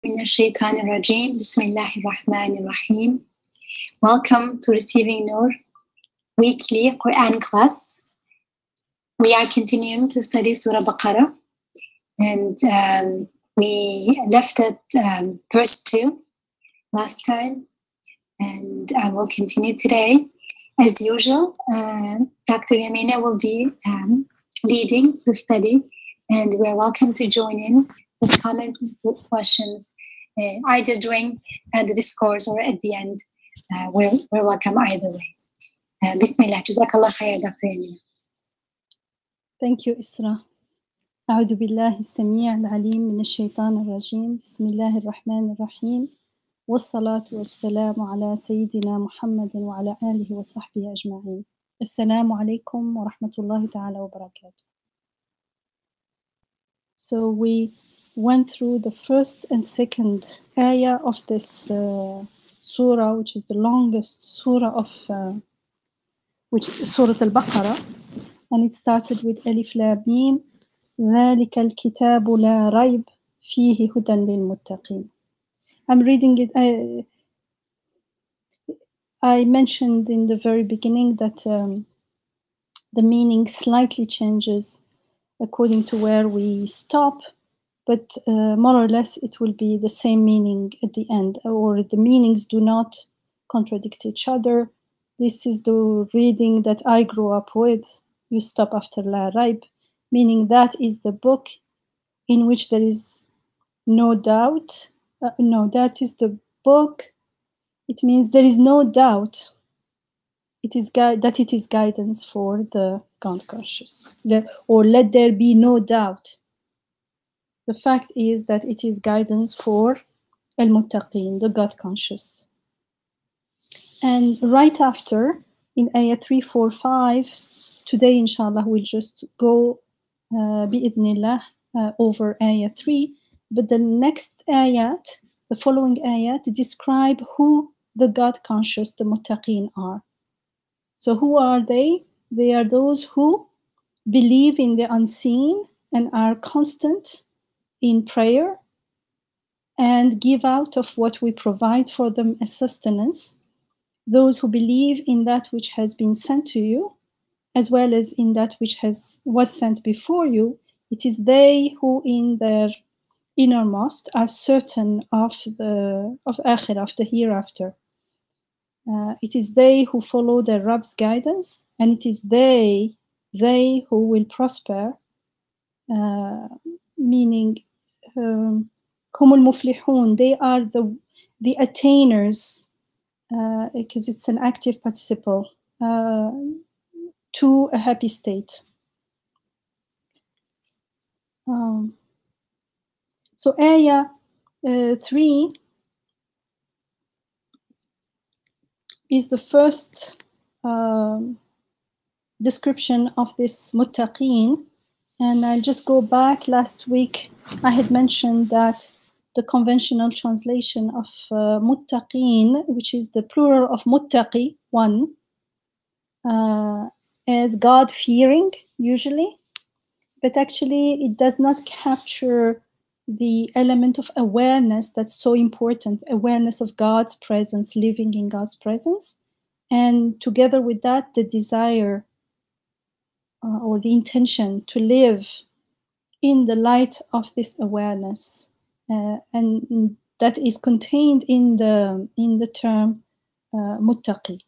من الشيطان الرجيم بسم الله الرحمن الرحيم. Welcome to Receiving Noor weekly Quran class. We are continuing to study Surah Al-Baqara, and we left at verse 2 last time, and I will continue today. As usual, Dr. Yamina will be leading the study, and we're welcome to join in with comments and questions either during the discourse or at the end. We're welcome either way. Bismillah. Jazakallah khair, Dr. Yamina. Thank you, Isra. أعوذ بالله السميع العليم من الشيطان الرجيم بسم الله الرحمن الرحيم والصلاة والسلام على سيدنا محمد وعلى آله وصحبه أجمعين. السلام عليكم ورحمة الله تعالى وبركاته. So we went through the first and second ayah of this surah, which is the longest surah of which is Surah Al-Baqara, and it started with Alif Lam Mim ذلك الكتاب لا ريب فيه هدى للمتقين. I'm reading it. I mentioned in the very beginning that the meaning slightly changes according to where we stop, but more or less it will be the same meaning at the end, or the meanings do not contradict each other. This is the reading that I grew up with. You stop after La Raib, meaning that is the book in which there is no doubt. No, that is the book. It means there is no doubt. It is that it is guidance for the God conscious, or let there be no doubt. The fact is that it is guidance for al-muttaqin, the God conscious. And right after, in ayah 3, 4, 5, today inshallah we'll just go bi'idhnillah over ayah 3, but the next ayat, the following ayat, describe who the God conscious, the muttaqin are. So who are they? They are those who believe in the unseen and are constant in prayer and give out of what we provide for them as sustenance. Those who believe in that which has been sent to you, as well as in that which was sent before you. It is they who in their innermost are certain of akhirah, of the hereafter. It is they who follow their Rabb's guidance, and it is they who will prosper, meaning hum al-muflihun, they are the attainers, because it's an active participle, to a happy state. So ayah 3 is the first description of this muttaqin, and I'll just go back. Last week I had mentioned that the conventional translation of muttaqin, which is the plural of muttaqi, one, as God-fearing usually, but actually it does not capture the element of awareness that's so important, awareness of God's presence, living in God's presence, and together with that, the desire or the intention to live in the light of this awareness, and that is contained in the term muttaqi.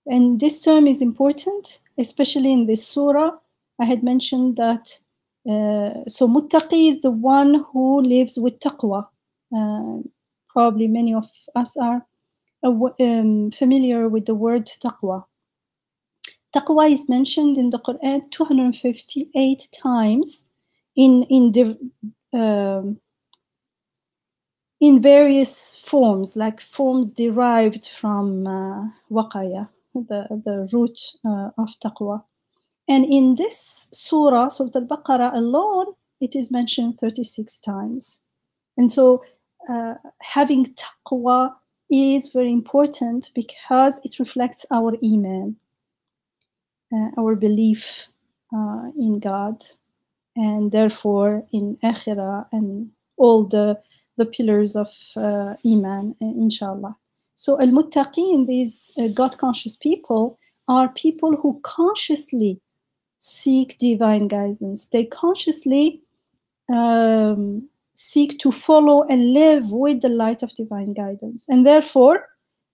And this term is important, especially in this surah. I had mentioned that so muttaqi is the one who lives with taqwa. Probably many of us are familiar with the word taqwa. Taqwa is mentioned in the Quran 258 times in various forms, like forms derived from waqaya, the root of taqwa. And in this surah, Surah Al-Baqarah alone, it is mentioned 36 times. And so having taqwa is very important because it reflects our iman, our belief in God, and therefore in akhirah and all the the pillars of Iman, inshallah. So al-muttaqin, these God-conscious people, are people who consciously seek divine guidance. They consciously seek to follow and live with the light of divine guidance. And therefore,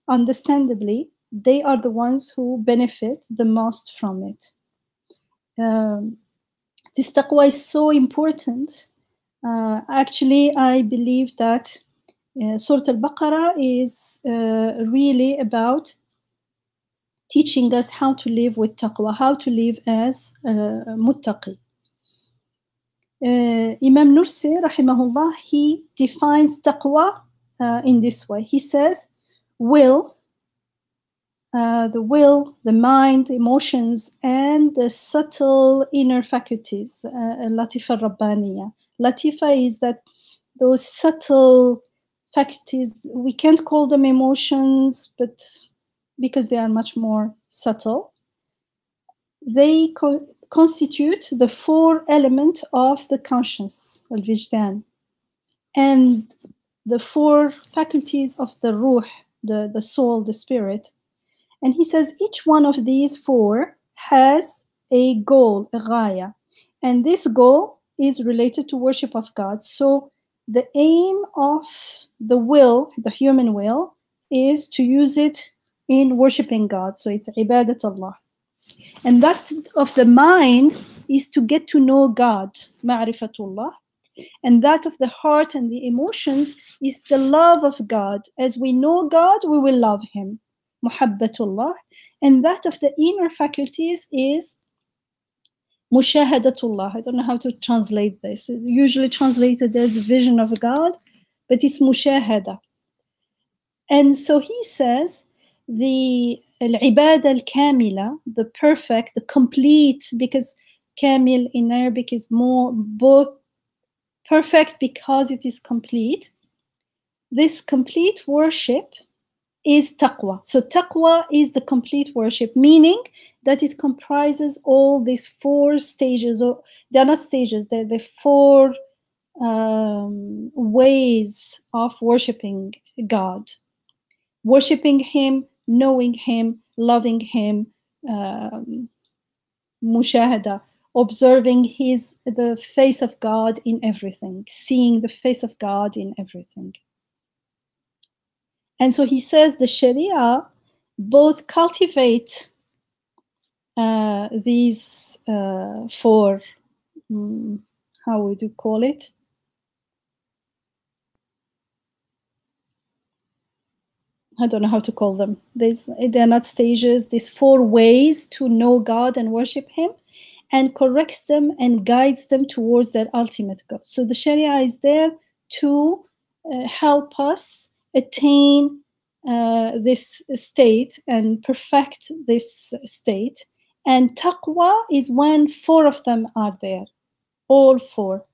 understandably, they are the ones who benefit the most from it. This taqwa is so important. Actually, I believe that Surah Al-Baqara is really about teaching us how to live with taqwa, how to live as muttaqi. Imam Nursi, rahimahullah, he defines taqwa in this way. He says, will, the will, the mind, emotions, and the subtle inner faculties, Latifa Rabbaniya. Latifa is that those subtle faculties, we can't call them emotions, but because they are much more subtle, they constitute the four elements of the conscience, al-Wijdan, and the four faculties of the ruh, the soul, the spirit. And he says each one of these four has a goal, a ghaya, and this goal is related to worship of God. So the aim of the will, the human will, is to use it in worshiping God. So it's ibadat Allah. And that of the mind is to get to know God, ma'rifatullah. And that of the heart and the emotions is the love of God. As we know God, we will love Him, muhabbatullah. And that of the inner faculties is mushahadatullah. I don't know how to translate this. It's usually translated as vision of God, but it's mushahada. And so he says the al-ibada al-kamila, the perfect, the complete, because kamil in Arabic is more both perfect because it is complete. This complete worship is taqwa. So taqwa is the complete worship, meaning that it comprises all these four stages, or they're not stages, they're the four ways of worshiping God. Worshipping Him, knowing Him, loving Him, mushahada, observing the face of God in everything, seeing the face of God in everything. And so he says the Sharia both cultivate these four, how would you call it? I don't know how to call them. They're not stages, these four ways to know God and worship Him, and corrects them and guides them towards their ultimate goal. So the Sharia is there to help us attain this state and perfect this state. And taqwa is when four of them are there, all four.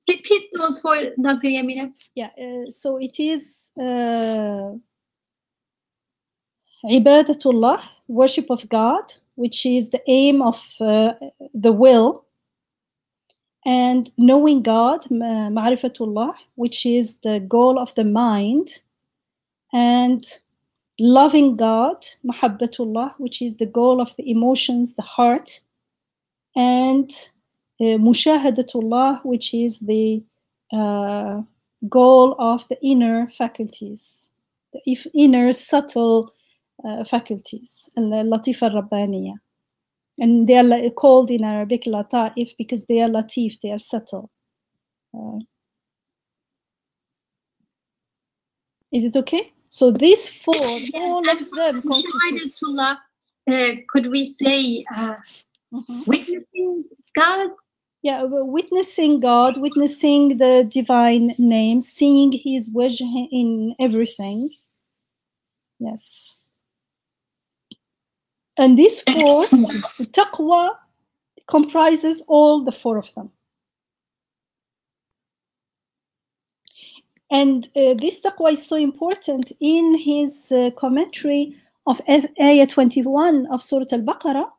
Repeat those four, Dr. Yamina. Yeah, so it is ibadatullah, worship of God, which is the aim of the will, and knowing God, ma'rifatullah, which is the goal of the mind, and loving God, muhabbatullah, which is the goal of the emotions, the heart, and mushahadatullah, which is the goal of the inner faculties, the inner subtle faculties, al-latifa rabbaniya. And they are called in Arabic lata'if because they are latif, they are subtle. Is it okay? So these four, all of them constitute. Could we say witnessing God? Yeah, witnessing God, witnessing the divine name, seeing His wajh in everything. Yes. And this four, the taqwa, comprises all the four of them. And this taqwa is so important. In his commentary of Ayah 21 of Surah Al-Baqara,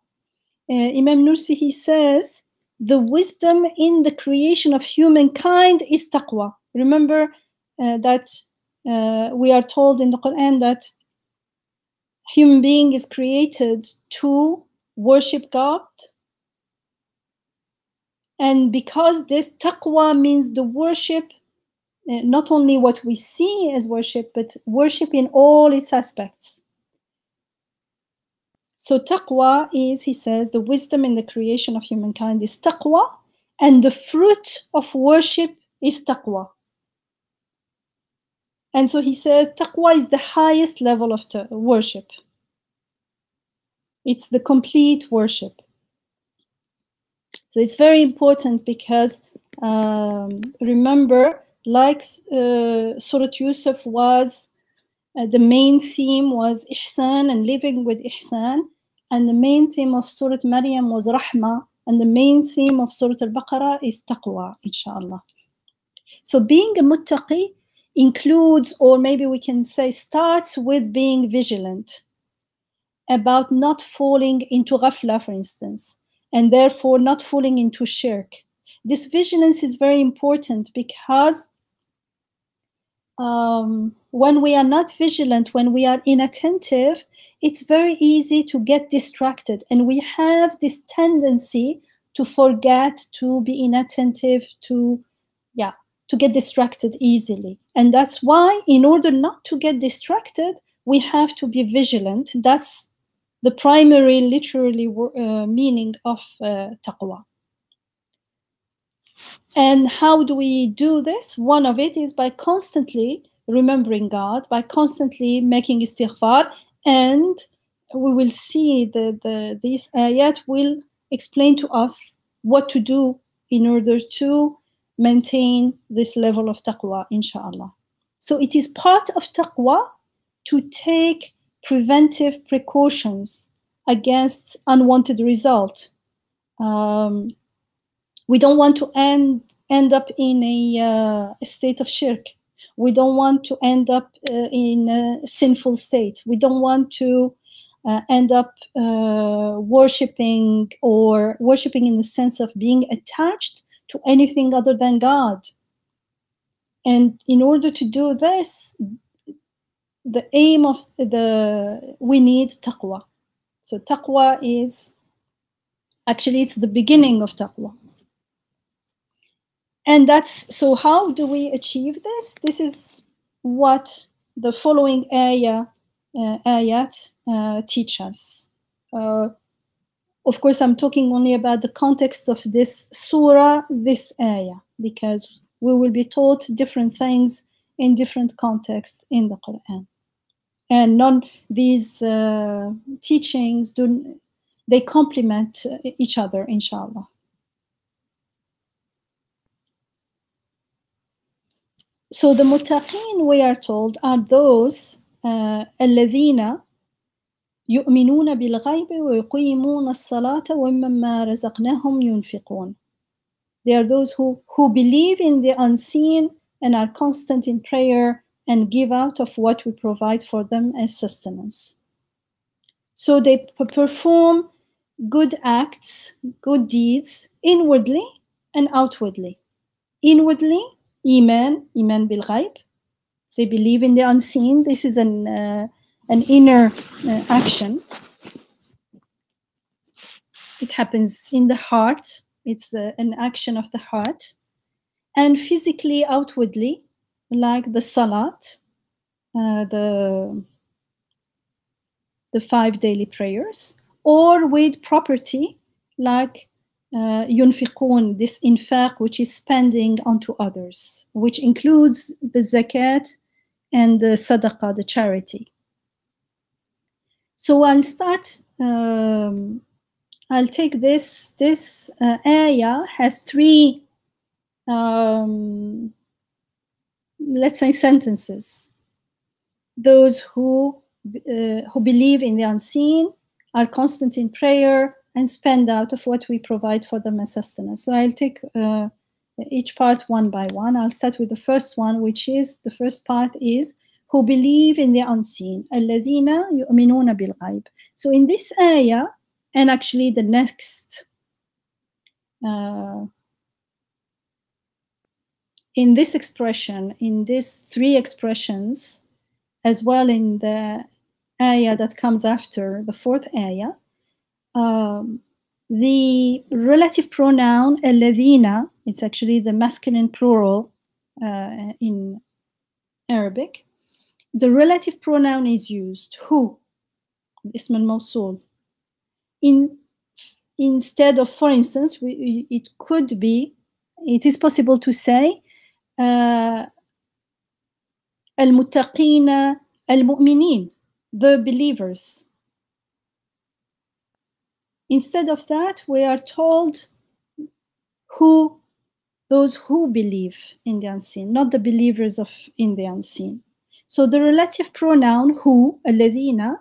Imam Nursi, he says the wisdom in the creation of humankind is taqwa. Remember that we are told in the Quran that human being is created to worship God. And because this taqwa means the worship, not only what we see as worship, but worship in all its aspects. So taqwa is, he says, the wisdom in the creation of humankind is taqwa, and the fruit of worship is taqwa. And so he says taqwa is the highest level of worship. It's the complete worship. So it's very important because remember, like Surah Yusuf was, the main theme was ihsan and living with ihsan, and the main theme of Surah Maryam was rahmah, and the main theme of Surah Al-Baqara is taqwa, inshallah. So being a muttaqi includes, or maybe we can say starts with being vigilant about not falling into ghafla, for instance, and therefore not falling into shirk. This vigilance is very important because when we are not vigilant, when we are inattentive, it's very easy to get distracted, and we have this tendency to forget, to be inattentive, to get distracted easily. And that's why, in order not to get distracted, we have to be vigilant. That's the primary, literally meaning of taqwa. And how do we do this? One of it is by constantly remembering God, by constantly making istighfar, and we will see these ayat will explain to us what to do in order to maintain this level of taqwa, inshallah. So it is part of taqwa to take preventive precautions against unwanted results. We don't want to end up in a state of shirk. We don't want to end up in a sinful state. We don't want to end up worshipping in the sense of being attached to anything other than God. And in order to do this, the aim of we need taqwa. So taqwa is, actually it's the beginning of taqwa. And so how do we achieve this? This is what the following ayat teach us. Of course, I'm talking only about the context of this surah, this ayah, because we will be taught different things in different contexts in the Quran. And these teachings, they complement each other, inshallah. So the muttaqin, we are told, are those الذين يؤمنون بالغيب ويقيمون الصلاة ومما رزقناهم ينفقون. They are those who believe in the unseen and are constant in prayer and give out of what we provide for them as sustenance. So they perform good acts, good deeds, inwardly and outwardly. Inwardly, Iman bil ghaib. They believe in the unseen. This is an inner action. It happens in the heart. It's an action of the heart. And physically, outwardly, like the salat, the 5 daily prayers, or with property, like yunfiqun, this infaq, which is spending onto others, which includes the zakat and the sadaqah, the charity. So I'll start, I'll take this ayah has 3, let's say, sentences. Those who believe in the unseen, are constant in prayer, and spend out of what we provide for them as sustenance. So I'll take each part one by one. I'll start with the first one, which is, the first part is, who believe in the unseen. الَّذِينَ يُؤْمِنُونَ بِالْغَيْبِ. So in this ayah, and actually the next in this expression, in these three expressions, as well in the ayah that comes after the fourth ayah, the relative pronoun الذين, it's actually the masculine plural in Arabic. The relative pronoun is used, who, اسم الموصول. Instead of, for instance, it is possible to say المتقين المؤمنين, the believers. Instead of that, we are told those who believe in the unseen, not the believers in the unseen. So the relative pronoun who, الذين,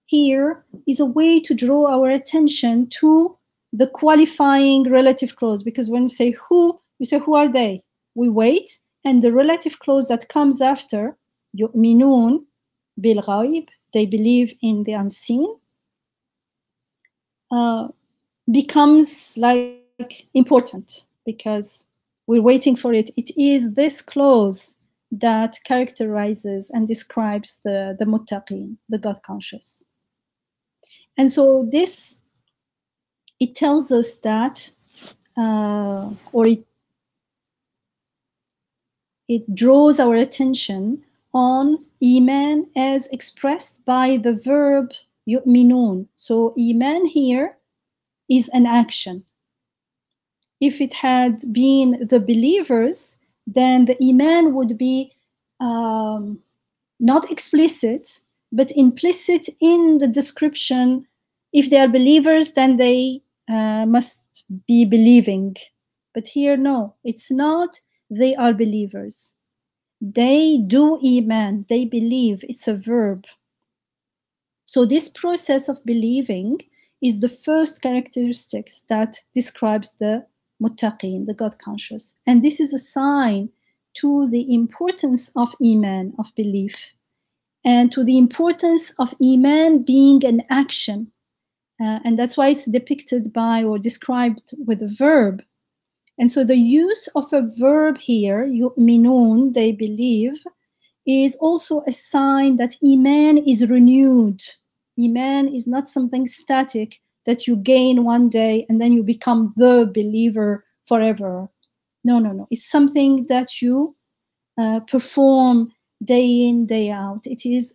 here is a way to draw our attention to the qualifying relative clause, because when you say who, you say who are they? We wait, and the relative clause that comes after, يؤمنون بالغيب, they believe in the unseen, becomes like important because we're waiting for it. It is this clause that characterizes and describes the muttaqin, the God conscious. And so this, it tells us that, or it draws our attention on Iman as expressed by the verb yu'minun. So Iman here is an action. If it had been the believers, then the Iman would be not explicit, but implicit in the description. If they are believers, then they must be believing. But here, no, it's not they are believers. They do Iman, they believe, it's a verb. So this process of believing is the first characteristics that describes the muttaqin, the God conscious. And this is a sign to the importance of Iman, of belief, and to the importance of Iman being an action. And that's why it's depicted by or described with a verb. And so the use of a verb here, yu'minun, they believe, is also a sign that Iman is renewed. Iman is not something static that you gain one day and then you become the believer forever. No. It's something that you perform day in, day out. It is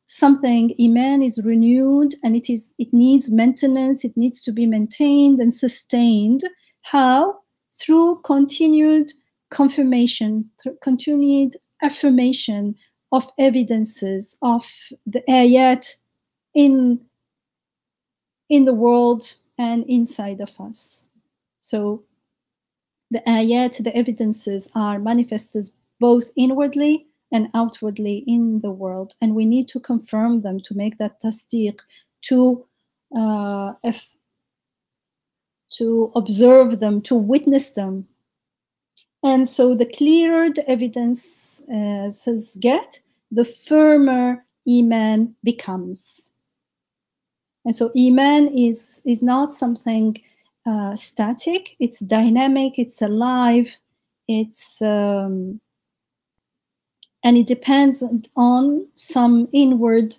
something. Iman is renewed, and it needs maintenance. It needs to be maintained and sustained. How? Through continued confirmation, through continued affirmation of evidences of the ayat in the world and inside of us. So the ayat, the evidences, are manifested both inwardly and outwardly in the world, and we need to confirm them, to make that tasdeeq, to observe them, to witness them. And so the clearer the evidence get, the firmer Iman becomes. And so Iman is not something static, it's dynamic, it's alive, it's and it depends on some inward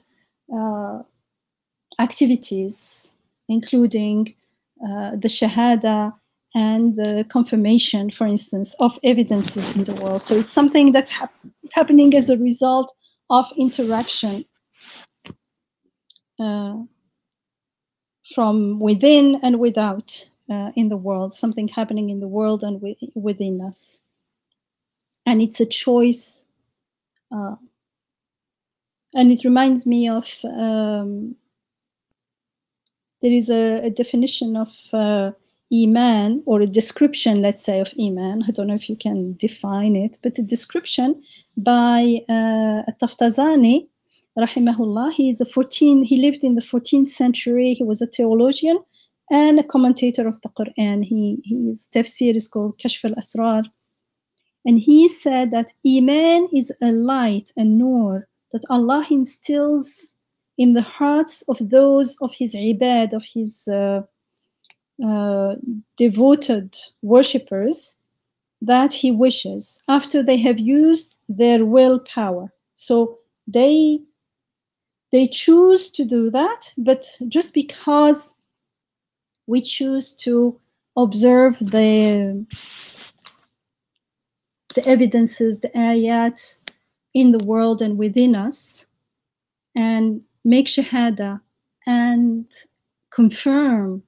activities, including the shahada and the confirmation, for instance, of evidences in the world. So it's something that's happening as a result of interaction from within and without in the world, something happening in the world and within us. And it's a choice. And it reminds me of, there is a definition of Iman, or a description, let's say, of Iman. I don't know if you can define it, but a description by Taftazani, rahimahullah. He lived in the 14th century. He was a theologian and a commentator of the Quran. His tafsir is called Kashf al-Asrar. And he said that Iman is a light, a nur, that Allah instills in the hearts of those of his ibad, of his devoted worshippers that he wishes after they have used their willpower. So they choose to do that, but just because we choose to observe the evidences, the ayat in the world and within us, and make shahada and confirm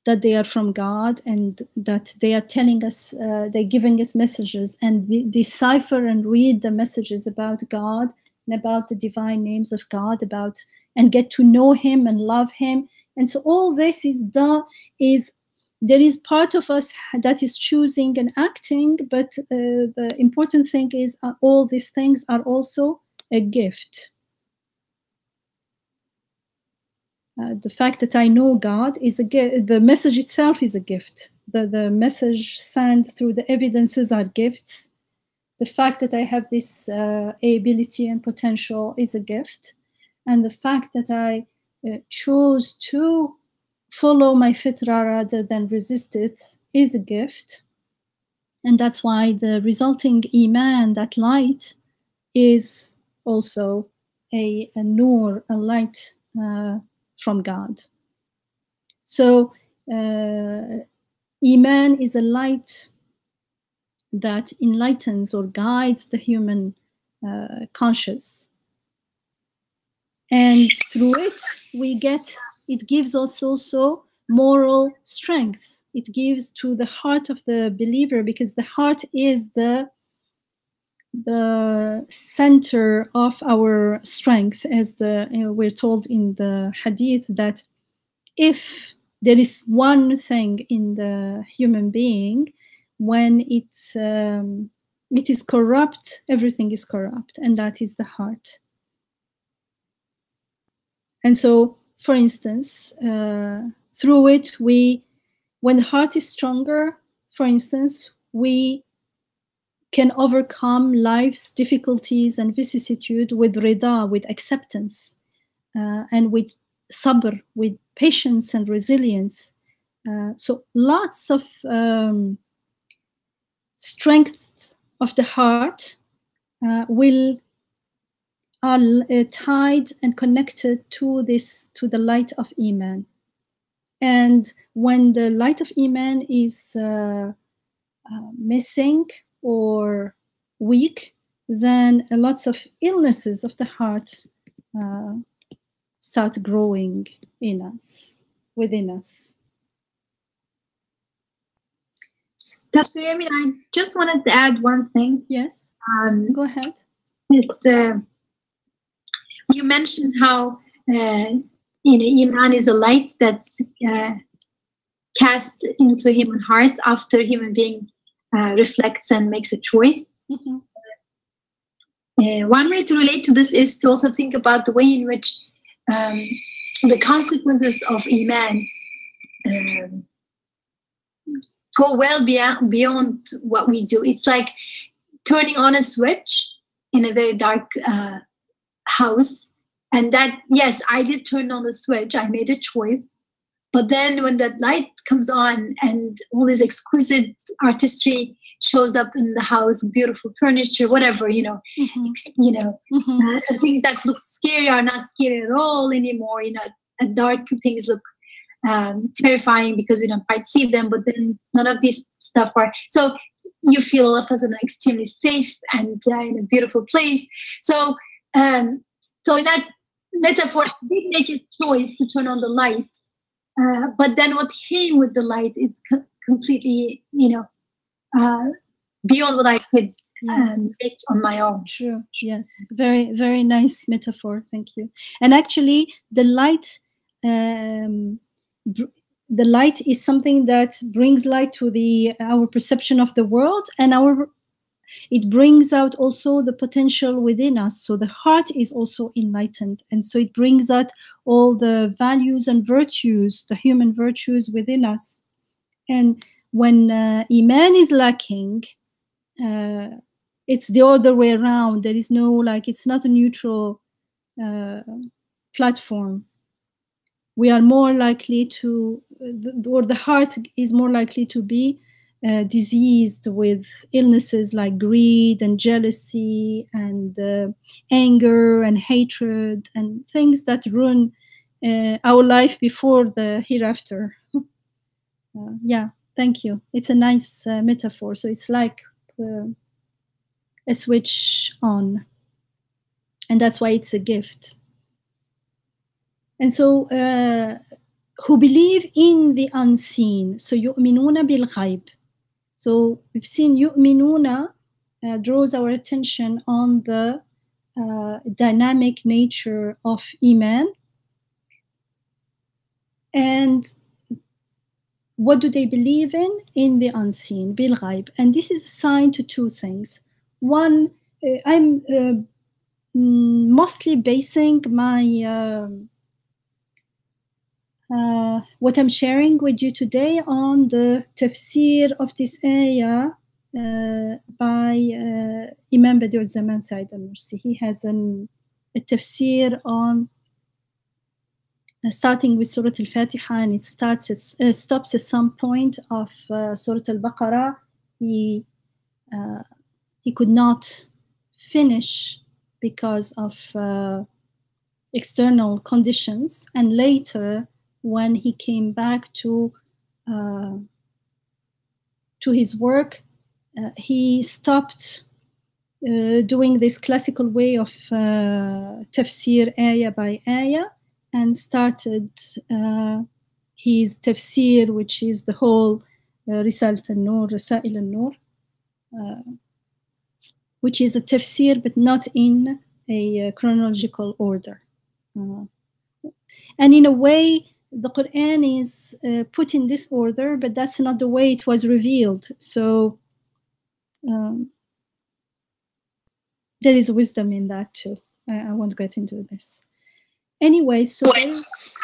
that they are from God and that they are telling us, they're giving us messages, and decipher and read the messages about God and about the divine names of God, about and get to know Him and love Him. And so all this is done, there is part of us that is choosing and acting, but the important thing is all these things are also a gift. The fact that I know God is a gift. The message itself is a gift. The message sent through the evidences are gifts. The fact that I have this ability and potential is a gift. And the fact that I chose to follow my fitra rather than resist it is a gift. And that's why the resulting iman, that light, is also a nur, a light from God. So Iman is a light that enlightens or guides the human conscious. And through it, it gives us also moral strength. It gives to the heart of the believer, because the heart is the center of our strength, as we're told in the hadith that if there is one thing in the human being, when it is corrupt, everything is corrupt, and that is the heart. And so, for instance, through it, when the heart is stronger, for instance, we can overcome life's difficulties and vicissitude with rida, with acceptance, and with sabr, with patience and resilience. So lots of strength of the heart are tied and connected to the light of Iman. And when the light of Iman is missing or weak, then lots of illnesses of the heart start growing in us, within us. Dr. Yamina, I just wanted to add one thing. Yes, go ahead. It's you mentioned how Iman is a light that's cast into human heart after human being reflects and makes a choice. Mm-hmm. One way to relate to this is to also think about the way in which the consequences of Iman go well beyond what we do. It's like turning on a switch in a very dark house. And that, yes, I did turn on the switch. I made a choice. But then when that light comes on and all this exquisite artistry shows up in the house, beautiful furniture, whatever, Mm-hmm. Things that look scary are not scary at all anymore. Dark things look terrifying because we don't quite see them, but then none of these stuff are. So you feel all of a sudden extremely safe and in a beautiful place. So in that metaphor, we did make his choice to turn on the light. But then what came with the light is completely, beyond what I could make on my own. True. Yes. Very, very nice metaphor. Thank you. And actually, the light is something that brings light to our perception of the world, and it brings out also the potential within us. So the heart is also enlightened, and so it brings out all the values and virtues, the human virtues within us. And when Iman is lacking, it's the other way around. There is no, it's not a neutral platform. we are more likely to, or the heart is more likely to be diseased with illnesses like greed and jealousy and anger and hatred and things that ruin our life before the hereafter. Yeah, thank you. It's a nice metaphor. So it's like a switch on, and that's why it's a gift. And so who believe in the unseen, so يؤمنون بالغيب. So we've seen يؤمنون draws our attention on the dynamic nature of Iman. And what do they believe in? In the unseen, بالغيب. And this is assigned to two things. One, I'm mostly basing my what I'm sharing with you today on the tafsir of this ayah by Imam Badi'u Zaman Sa'id al-Nursi. He has a tafsir on starting with Surah Al-Fatiha, and it stops at some point of Surah Al-Baqara. He could not finish because of external conditions, and later when he came back to his work, he stopped doing this classical way of tafsir ayah by ayah and started his tafsir, which is the whole Risalat al-Nur, Rasail al-Nur, which is a tafsir but not in a chronological order. And in a way, the Quran is put in this order, but that's not the way it was revealed. So there is wisdom in that too. I won't get into this. Anyway, so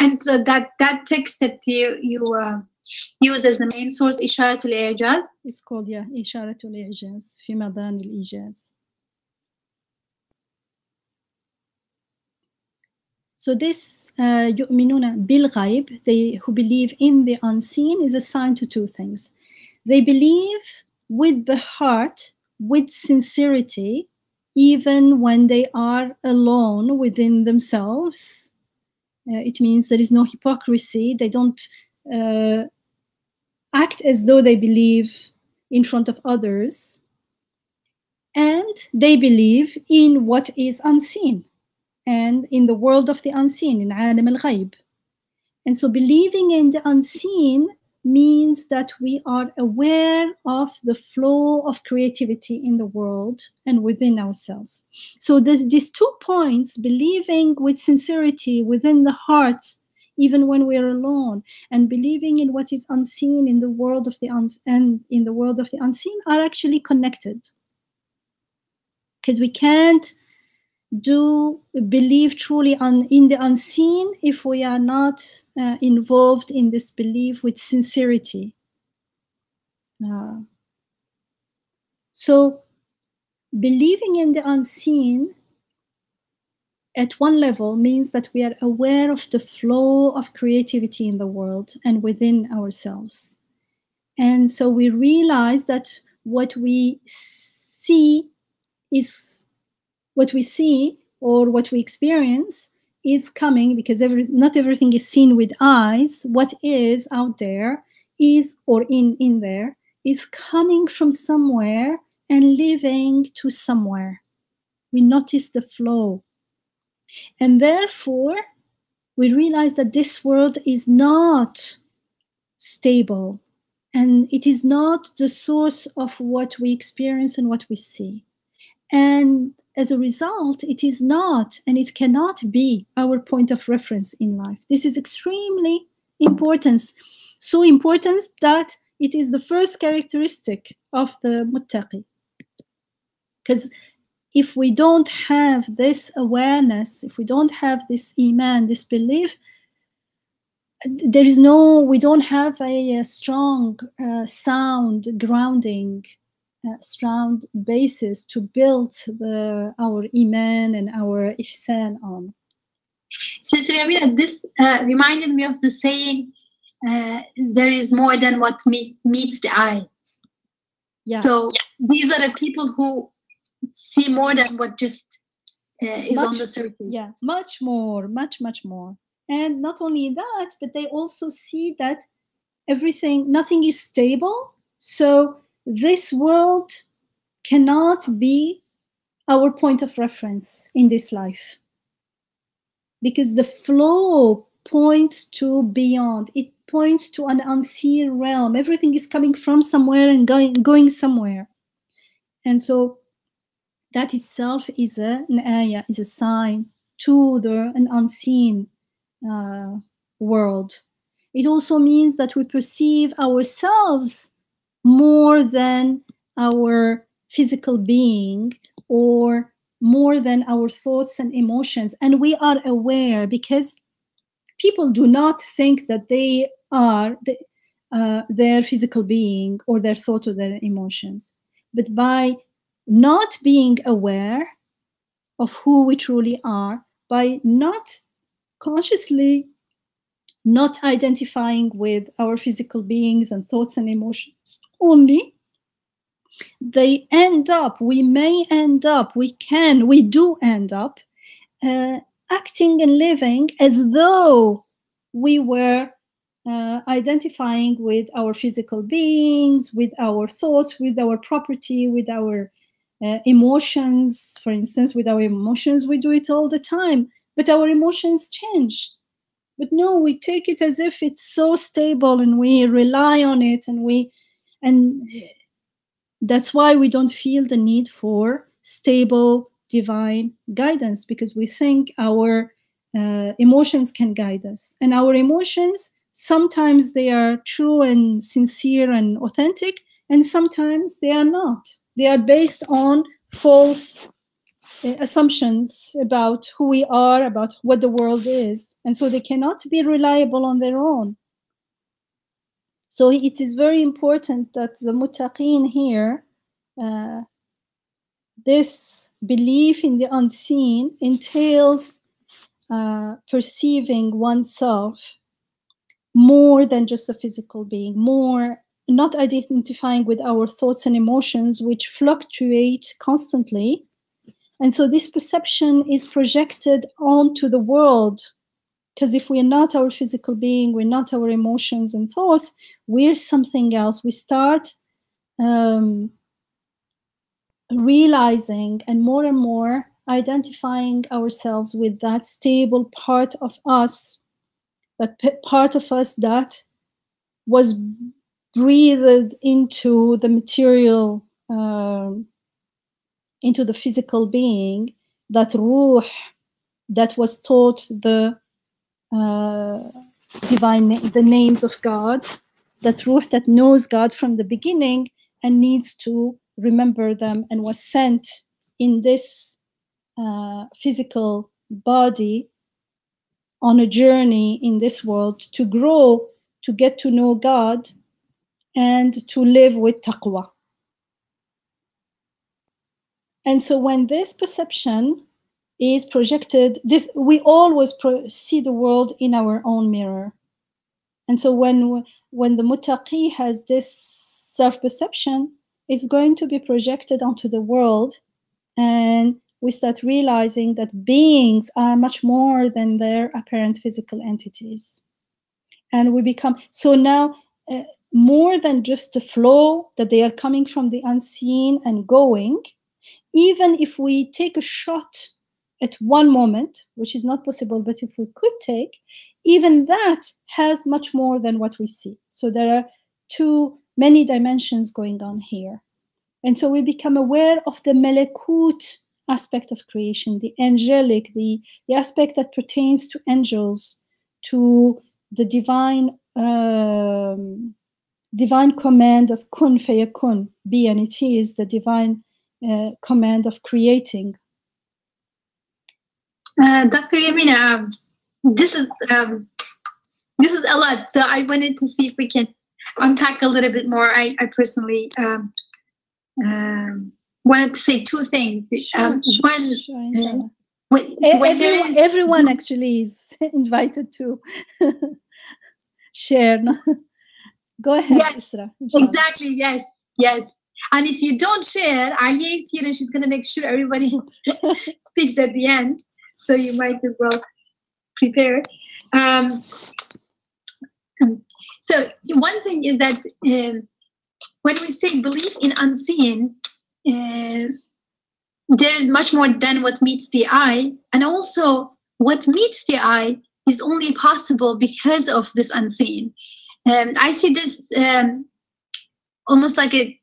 and that text that you use as the main source, إشارة الإعجاز. It's called, yeah, إشارة الإعجاز في ميدان الإيجاز. So this يؤمنون بالغيب, they who believe in the unseen, is assigned to two things. They believe with the heart, with sincerity, even when they are alone within themselves. It means there is no hypocrisy. They don't act as though they believe in front of others. And they believe in what is unseen and in the world of the unseen, in عالم الغيب. And so believing in the unseen means that we are aware of the flow of creativity in the world and within ourselves. So these 2 points, believing with sincerity within the heart, even when we are alone, and believing in what is unseen in the world of the in the world of the unseen, are actually connected. Because we can't believe truly in the unseen if we are not involved in this belief with sincerity. So believing in the unseen at one level means that we are aware of the flow of creativity in the world and within ourselves. And so we realize that what we see or what we experience is coming, because not everything is seen with eyes. What is out there is, or in there, is coming from somewhere and living to somewhere. We notice the flow. And therefore, we realize that this world is not stable, and it is not the source of what we experience and what we see. And as a result, it is not, and it cannot be, our point of reference in life. This is extremely important, so important that it is the first characteristic of the muttaqi. Because if we don't have this awareness, if we don't have this iman, this belief, we don't have a strong, sound grounding, strong basis to build our iman and our ihsan on. Sister Yamina, this reminded me of the saying, there is more than what meets the eye. Yeah. So these are the people who see more than what just is on the surface. Yeah, much more, much more. And not only that, but they also see that nothing is stable. So this world cannot be our point of reference in this life, because the flow points to beyond. It points to an unseen realm. Everything is coming from somewhere and going somewhere. And so that itself is an ayah, is a sign to an unseen world. It also means that we perceive ourselves more than our physical being, or more than our thoughts and emotions. And we are aware, because people do not think that they are their physical being or their thought or their emotions. But by not being aware of who we truly are, by not consciously not identifying with our physical beings and thoughts and emotions only, we do end up acting and living as though we were identifying with our physical beings, with our thoughts, with our property, with our emotions. For instance, with our emotions, we do it all the time, but our emotions change. But no, we take it as if it's so stable, and we rely on it, and that's why we don't feel the need for stable divine guidance, because we think our emotions can guide us. And our emotions, sometimes they are true and sincere and authentic, and sometimes they are not. They are based on false assumptions about who we are, about what the world is. And so they cannot be reliable on their own. So it is very important that the muttaqin here, this belief in the unseen entails perceiving oneself more than just a physical being, more not identifying with our thoughts and emotions, which fluctuate constantly. And so this perception is projected onto the world, because if we're not our physical being, we're not our emotions and thoughts, we're something else. We start realizing and more identifying ourselves with that stable part of us, that part of us that was breathed into the material, into the physical being, that ruh that was taught the the names of God, that ruh that knows God from the beginning and needs to remember them, and was sent in this physical body on a journey in this world to grow, to get to know God, and to live with taqwa. And so when this perception is projected, we always see the world in our own mirror. And so when the muttaqi has this self-perception, it's going to be projected onto the world, and we start realizing that beings are much more than their apparent physical entities. And we become, so now, more than just the flow, that they are coming from the unseen and going. Even if we take a shot at one moment, which is not possible, but if we could take, even that has much more than what we see. So there are many dimensions going on here. And so we become aware of the malakut aspect of creation, the angelic, the aspect that pertains to angels, to the divine command of kun fayakun, be and it is, the divine command of creating. Dr. Yamina, this is a lot. So I wanted to see if we can unpack a little bit more. I personally wanted to say two things. One, Everyone actually is invited to share. Go ahead, yes, Isra. Exactly. Yes. And if you don't share, Alia is here and she's going to make sure everybody speaks at the end. So you might as well prepare. So one thing is that when we say belief in unseen, there is much more than what meets the eye. And also what meets the eye is only possible because of this unseen. I see this almost like a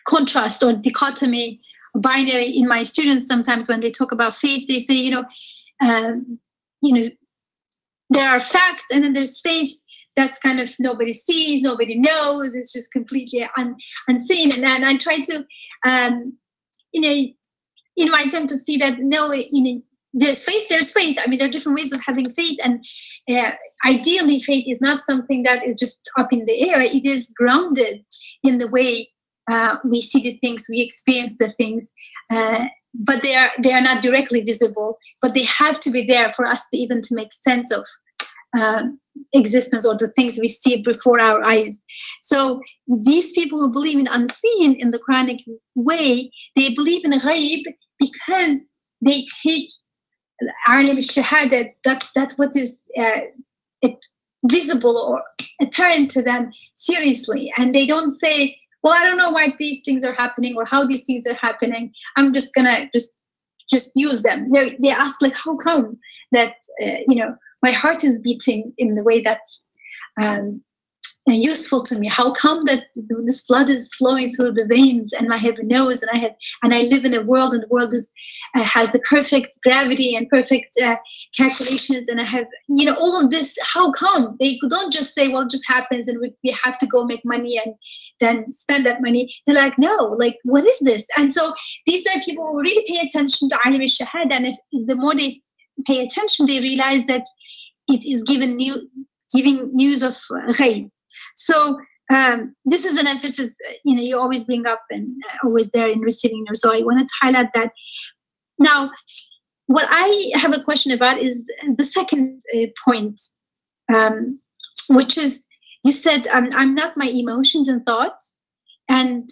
contrast or dichotomy, binary in my students. Sometimes when they talk about faith, they say, there are facts and then there's faith that's kind of nobody sees, nobody knows. It's just completely unseen. And then I try to, invite them to see that there's faith. I mean, there are different ways of having faith, and ideally, faith is not something that is just up in the air. It is grounded in the way we see the things, we experience the things, but they are not directly visible. But they have to be there for us to even to make sense of existence or the things we see before our eyes. So these people who believe in unseen in the Quranic way, they believe in ghaib because they take alim shahada, that what is visible or apparent to them seriously, and they don't say, well, I don't know why these things are happening or how these things are happening, I'm just gonna just use them. They ask, like, how come that my heart is beating in the way that's useful to me? How come that this blood is flowing through the veins and I have a nose and I live in a world, and the world has the perfect gravity and perfect calculations, and I have all of this? How come? They don't just say, well, it just happens and we have to go make money and then spend that money. They're like, no, like, what is this? And so these are people who really pay attention to alim al-shahada, and if the more they pay attention, they realize that it is giving news of ghaib. So this is an emphasis, you always bring up and always there in receiving news. So I want to highlight that. Now, what I have a question about is the second point, which is, you said, I'm not my emotions and thoughts. And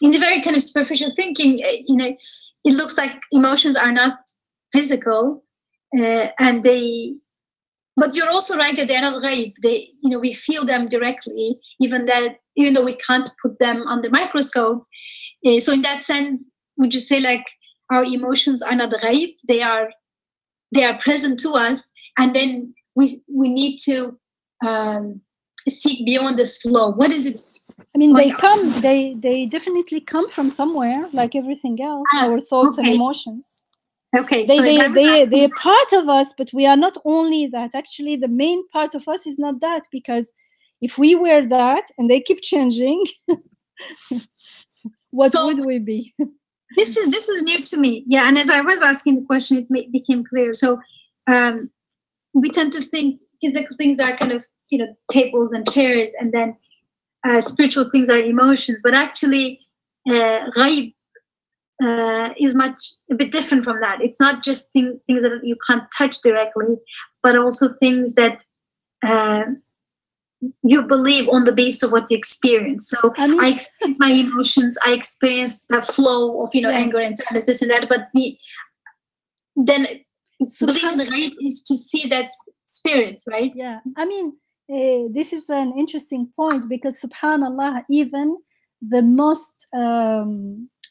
in the very kind of superficial thinking, it looks like emotions are not physical, but you're also right that they're not ghaib. We feel them directly, even though we can't put them on the microscope. So in that sense, would you say, like, our emotions are not ghaib? They are present to us, and then we need to seek beyond this flow. What is it? I mean, they definitely come from somewhere, like everything else, our thoughts and emotions. Okay. They're part of us, but we are not only that. Actually, the main part of us is not that, because if we were that and they keep changing, what would we be? This is new to me. Yeah, and as I was asking the question, it became clear. So we tend to think physical things are kind of tables and chairs, and then spiritual things are emotions. But actually, ghaib is a bit different from that. It's not just things that you can't touch directly, but also things that you believe on the basis of what you experience. So I experience my emotions, I experience the flow of anger and sadness, this and that. But then believing the ghaib is to see that spirit, right? Yeah, I mean, this is an interesting point, because subhanallah, even the most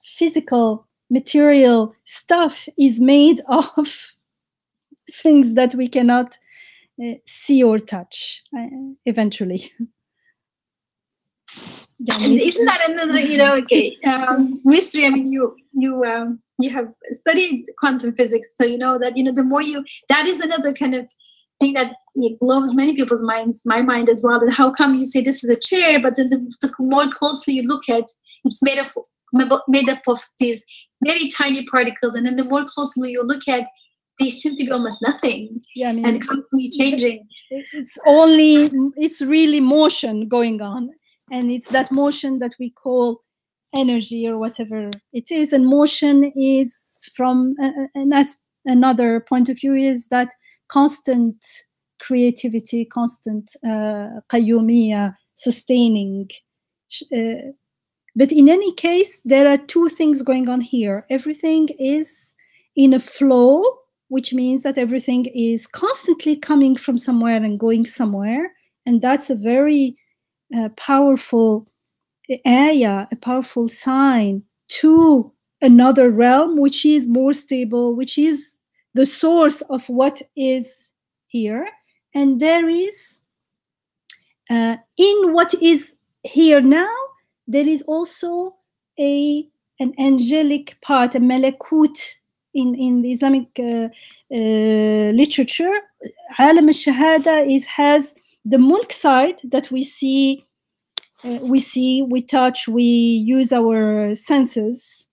physical material stuff is made of things that we cannot see or touch eventually. Isn't that another mystery? I mean, you have studied quantum physics, so you know that the more that is another kind of thing that blows many people's minds, my mind as well. And how come you say this is a chair, but then the more closely you look at, it's made up of these very tiny particles, and then the more closely you look at, they seem to be almost nothing. Yeah, I mean, and constantly changing. It's really motion going on, and it's that motion that we call energy or whatever it is. And motion is, from another point of view, is that constant creativity, constant qayyumiyya, sustaining. But in any case, there are two things going on here. Everything is in a flow, which means that everything is constantly coming from somewhere and going somewhere. And that's a very powerful ayah, a powerful sign to another realm, which is more stable, which is the source of what is here. And there is, in what is here now, there is also an angelic part, a malakut. In the Islamic literature, alam al-shahada has the mulk side that we see, we touch, we use our senses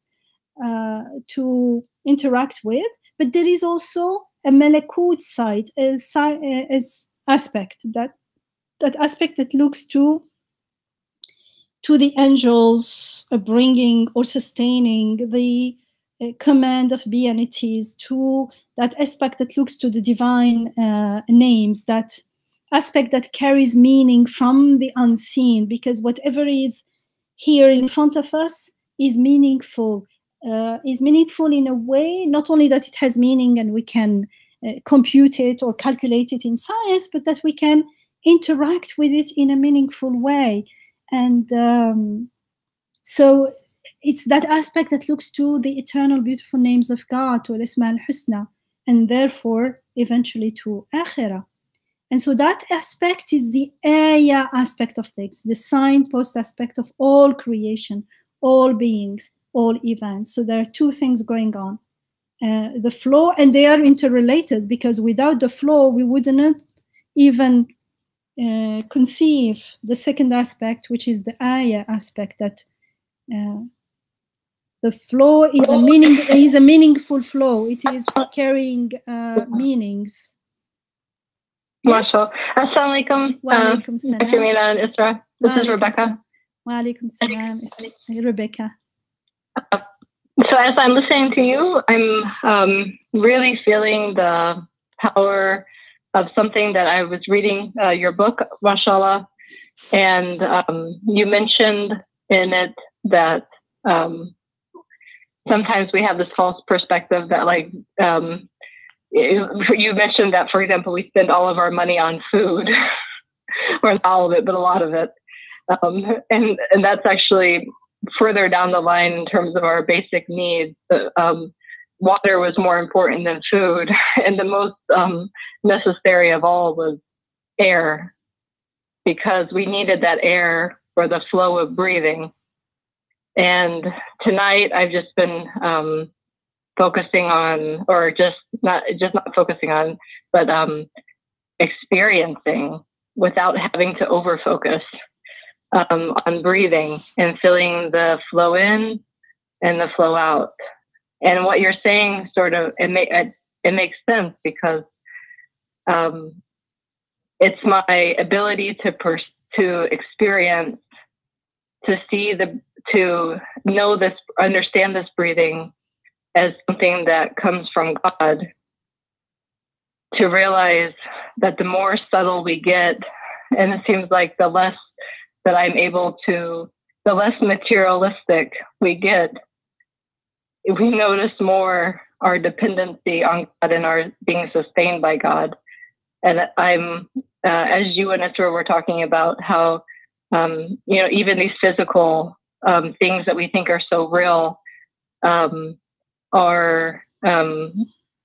to interact with. But there is also a malakut side, as aspect, that aspect that looks to the angels bringing or sustaining the command of beatities, to that aspect that looks to the divine names, that aspect that carries meaning from the unseen, because whatever is here in front of us is meaningful in a way, not only that it has meaning and we can compute it or calculate it in science, but that we can interact with it in a meaningful way. And so it's that aspect that looks to the eternal beautiful names of God, to al-Isma al-Husna, and therefore eventually to Akhirah. And so that aspect is the ayah aspect of things, the signpost aspect of all creation, all beings, all events. So there are two things going on. The flow, and they are interrelated, because without the flow, we wouldn't even conceive the second aspect, which is the ayah aspect, that the flow is a meaningful flow. It is carrying meanings. Mashallah. Assalamu alaikum. Wa alaikum salam. Yamina and Isra. This is Rebecca. Wa alaikum salam. Rebecca. So as I'm listening to you, I'm really feeling the power of something that I was reading your book, mashallah, and you mentioned in it that sometimes we have this false perspective that, like, you mentioned that, for example, we spend all of our money on food, or not all of it, but a lot of it, and that's actually further down the line in terms of our basic needs. Water was more important than food, and the most necessary of all was air, because we needed that air for the flow of breathing. And tonight I've just been focusing on, or just not focusing on, but experiencing without having to overfocus on breathing and feeling the flow in and the flow out. And what you're saying sort of, it makes sense, because it's my ability to experience, to see to know this, understand this breathing as something that comes from God, to realize that the more subtle we get, and it seems like the less that I'm able to, the less materialistic we get, we notice more our dependency on God and our being sustained by God. And I'm, as you and Isra were talking about how, even these physical things that we think are so real are,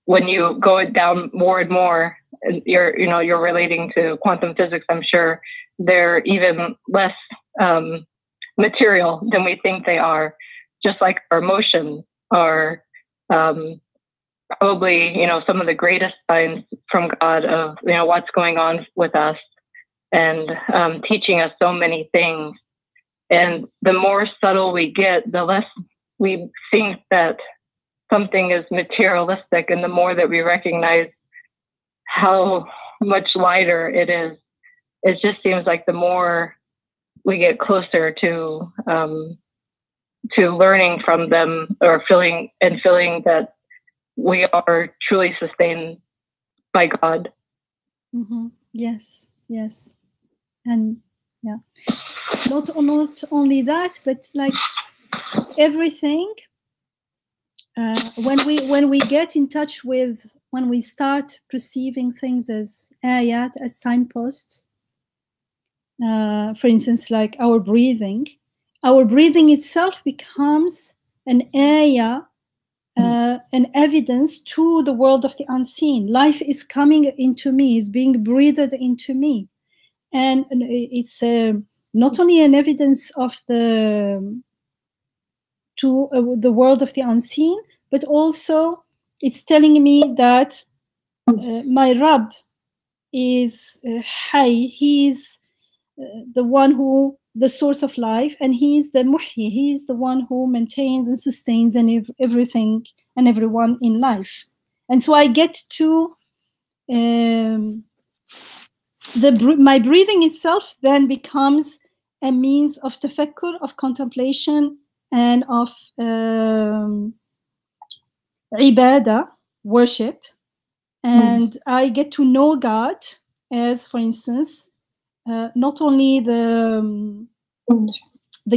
when you go down more and more, you're relating to quantum physics, I'm sure, they're even less material than we think they are, just like our emotions are probably, some of the greatest signs from God of, what's going on with us, and teaching us so many things. And the more subtle we get, the less we think that something is materialistic, and the more that we recognize how much lighter it is, it just seems like the more we get closer to to learning from them, or feeling that we are truly sustained by God. Yes, yes. And yeah, not only that, but like everything, when we get in touch with, when we start perceiving things as ayat, as signposts, for instance, like our breathing itself becomes an ayah, an evidence to the world of the unseen. Life is coming into me, is being breathed into me. And it's not only an evidence of the world of the unseen, but also it's telling me that my Rabb is Hay. He is the one who, the source of life, and he is the Muhyi. He is the one who maintains and sustains everything and everyone in life. And so I get to my breathing itself then becomes a means of tafakkur, of contemplation, and of ibadah, worship. And I get to know God as, for instance, not only the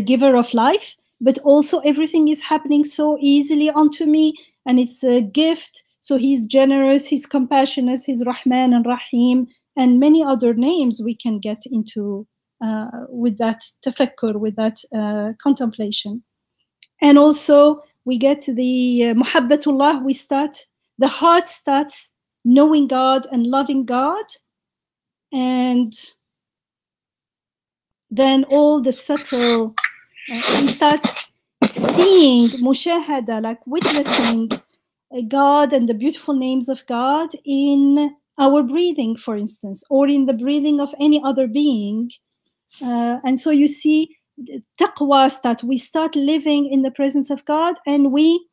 giver of life, but also everything is happening so easily unto me, and it's a gift. So he's generous, he's compassionate, he's Rahman and Rahim, and many other names we can get into with that tafakkur, with that contemplation. And also we get the muhabbatullah. The heart starts knowing God and loving God, and then all the subtle, we start seeing mushahada, like witnessing God and the beautiful names of God in our breathing, for instance, or in the breathing of any other being. And so you see, taqwa start. We start living in the presence of God, and we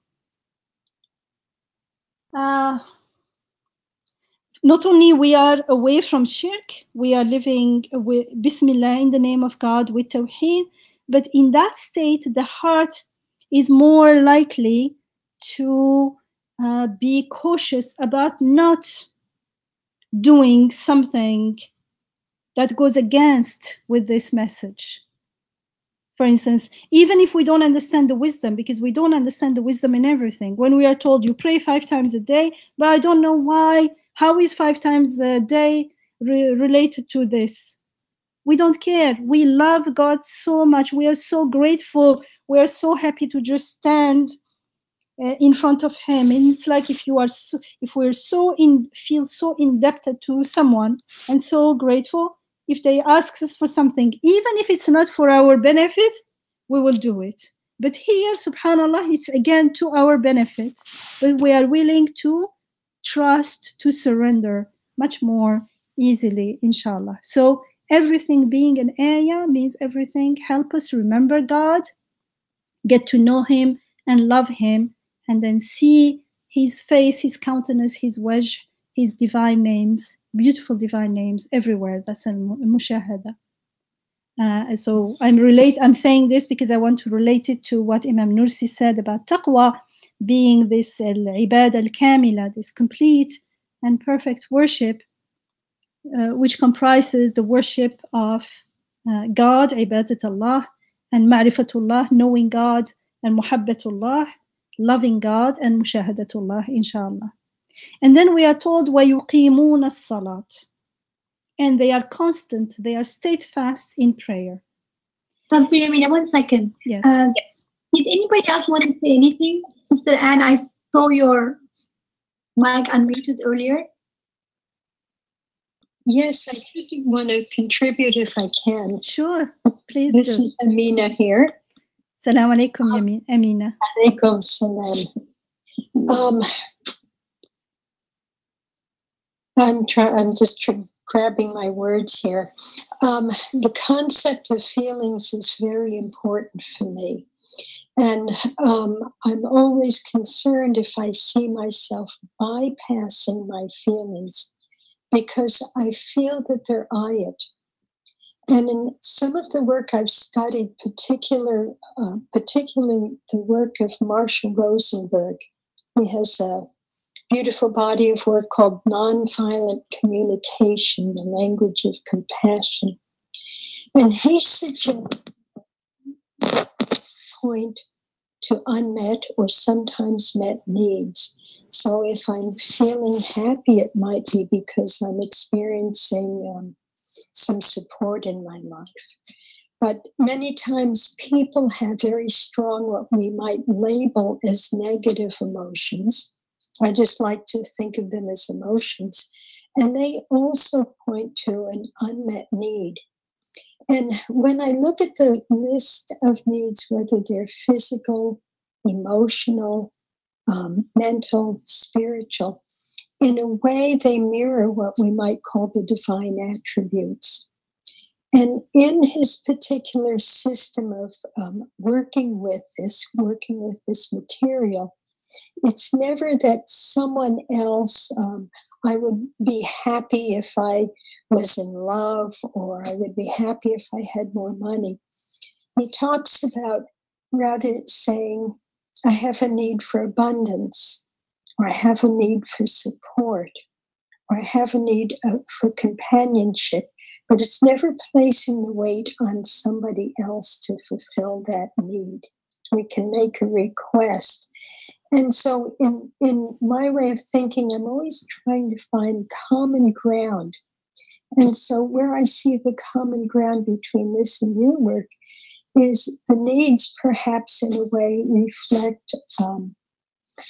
not only we are away from shirk, we are living with Bismillah, in the name of God, with Tawheed, but in that state, the heart is more likely to be cautious about not doing something that goes against with this message. For instance, even if we don't understand the wisdom, because we don't understand the wisdom in everything. When we are told you pray 5 times a day, but I don't know why, how is 5 times a day related to this? We don't care. We love God so much. We are so grateful. We are so happy to just stand in front of Him. And it's like if we're feel so indebted to someone and so grateful, if they ask us for something, even if it's not for our benefit, we will do it. But here, subhanAllah, it's again to our benefit. But we are willing to trust, to surrender much more easily, inshallah. So everything being an ayah means everything help us remember God, get to know Him and love Him, and then see His face, His countenance, His wajh, His divine names, beautiful divine names everywhere. That's a mushahada. So I'm saying this because I want to relate it to what Imam Nursi said about taqwa being this al-ibad al-kamila, this complete and perfect worship, which comprises the worship of God, ibadat Allah, and ma'rifatullah, knowing God, and muhabbatullah, loving God, and mushahadatullah, inshallah. And then we are told وَيُقِيمُونَ الصَّلَاةِ, and they are constant, they are steadfast in prayer. Yamina, 1 second. Yes. Did anybody else want to say anything? Sister Anne, I saw your mic unmuted earlier. Yes, I do want to contribute if I can. Sure, please This do. is Amina here. Salam alaikum, Amina. Alaikum salam. I'm just grabbing my words here. The concept of feelings is very important for me. And I'm always concerned if I see myself bypassing my feelings, because I feel that they're ayat. And in some of the work I've studied, particularly the work of Marshall Rosenberg, he has a beautiful body of work called Nonviolent Communication, the Language of Compassion. And he suggests point to unmet or sometimes met needs. So if I'm feeling happy, it might be because I'm experiencing some support in my life. But many times people have very strong, what we might label as negative emotions. I just like to think of them as emotions. And they also point to an unmet need. And when I look at the list of needs, whether they're physical, emotional, mental, spiritual, in a way they mirror what we might call the divine attributes. And in his particular system of working with this material, it's never that someone else, I would be happy if I was in love, or I would be happy if I had more money. He talks about rather saying, I have a need for abundance, or I have a need for support, or I have a need for companionship, but it's never placing the weight on somebody else to fulfill that need. We can make a request. And so in my way of thinking, I'm always trying to find common ground. And so where I see the common ground between this and your work is the needs perhaps in a way reflect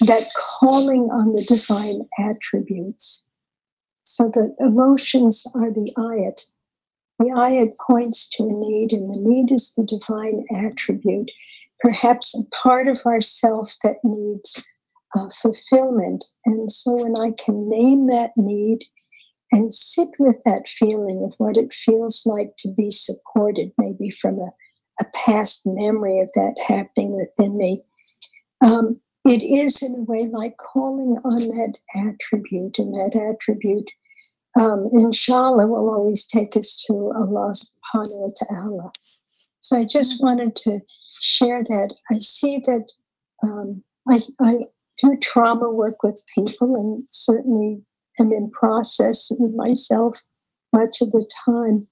that calling on the divine attributes. So the emotions are the ayat. The ayat points to a need, and the need is the divine attribute, perhaps a part of ourself that needs fulfillment. And so when I can name that need and sit with that feeling of what it feels like to be supported, maybe from a past memory of that happening within me, it is in a way like calling on that attribute, and that attribute, inshallah, will always take us to Allah subhanahu wa ta'ala. So I just wanted to share that. I see that I do trauma work with people, and certainly am in process with myself much of the time.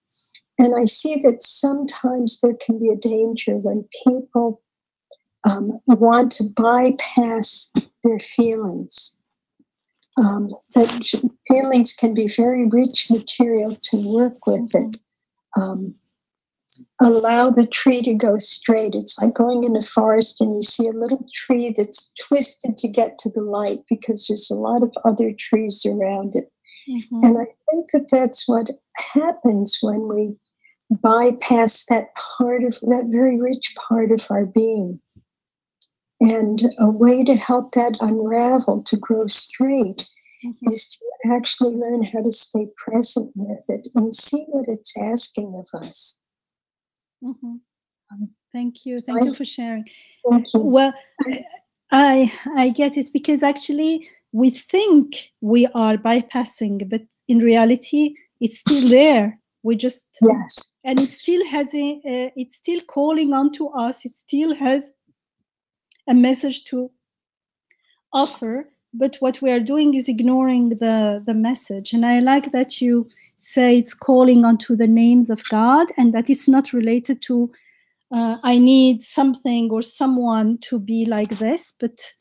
And I see that sometimes there can be a danger when people want to bypass their feelings. That feelings can be very rich material to work with it. Allow the tree to go straight. It's like going in a forest and you see a little tree that's twisted to get to the light because there's a lot of other trees around it. And I think that that's what happens when we bypass that part of that very rich part of our being. And a way to help that unravel, to grow straight, is to actually learn how to stay present with it and see what it's asking of us. Thank you. Thank you for sharing. Thank you. Well, I get it, because actually we think we are bypassing, but in reality, it's still there. We just, and it still has it's still calling onto us. It still has a message to offer, but what we are doing is ignoring the message. And I like that you say it's calling onto the names of God, and that it's not related to I need something or someone to be like this, but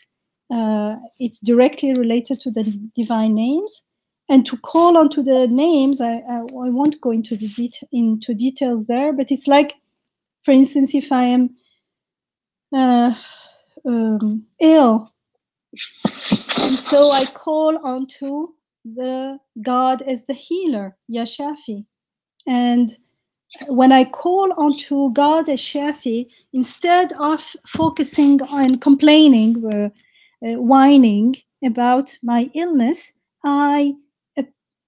it's directly related to the divine names. And to call onto the names, I won't go into into details there, but it's like, for instance, if I am ill, and so I call onto the God as the healer, Ya Shafi. And when I call onto God as Shafi, instead of focusing on complaining, whining about my illness, I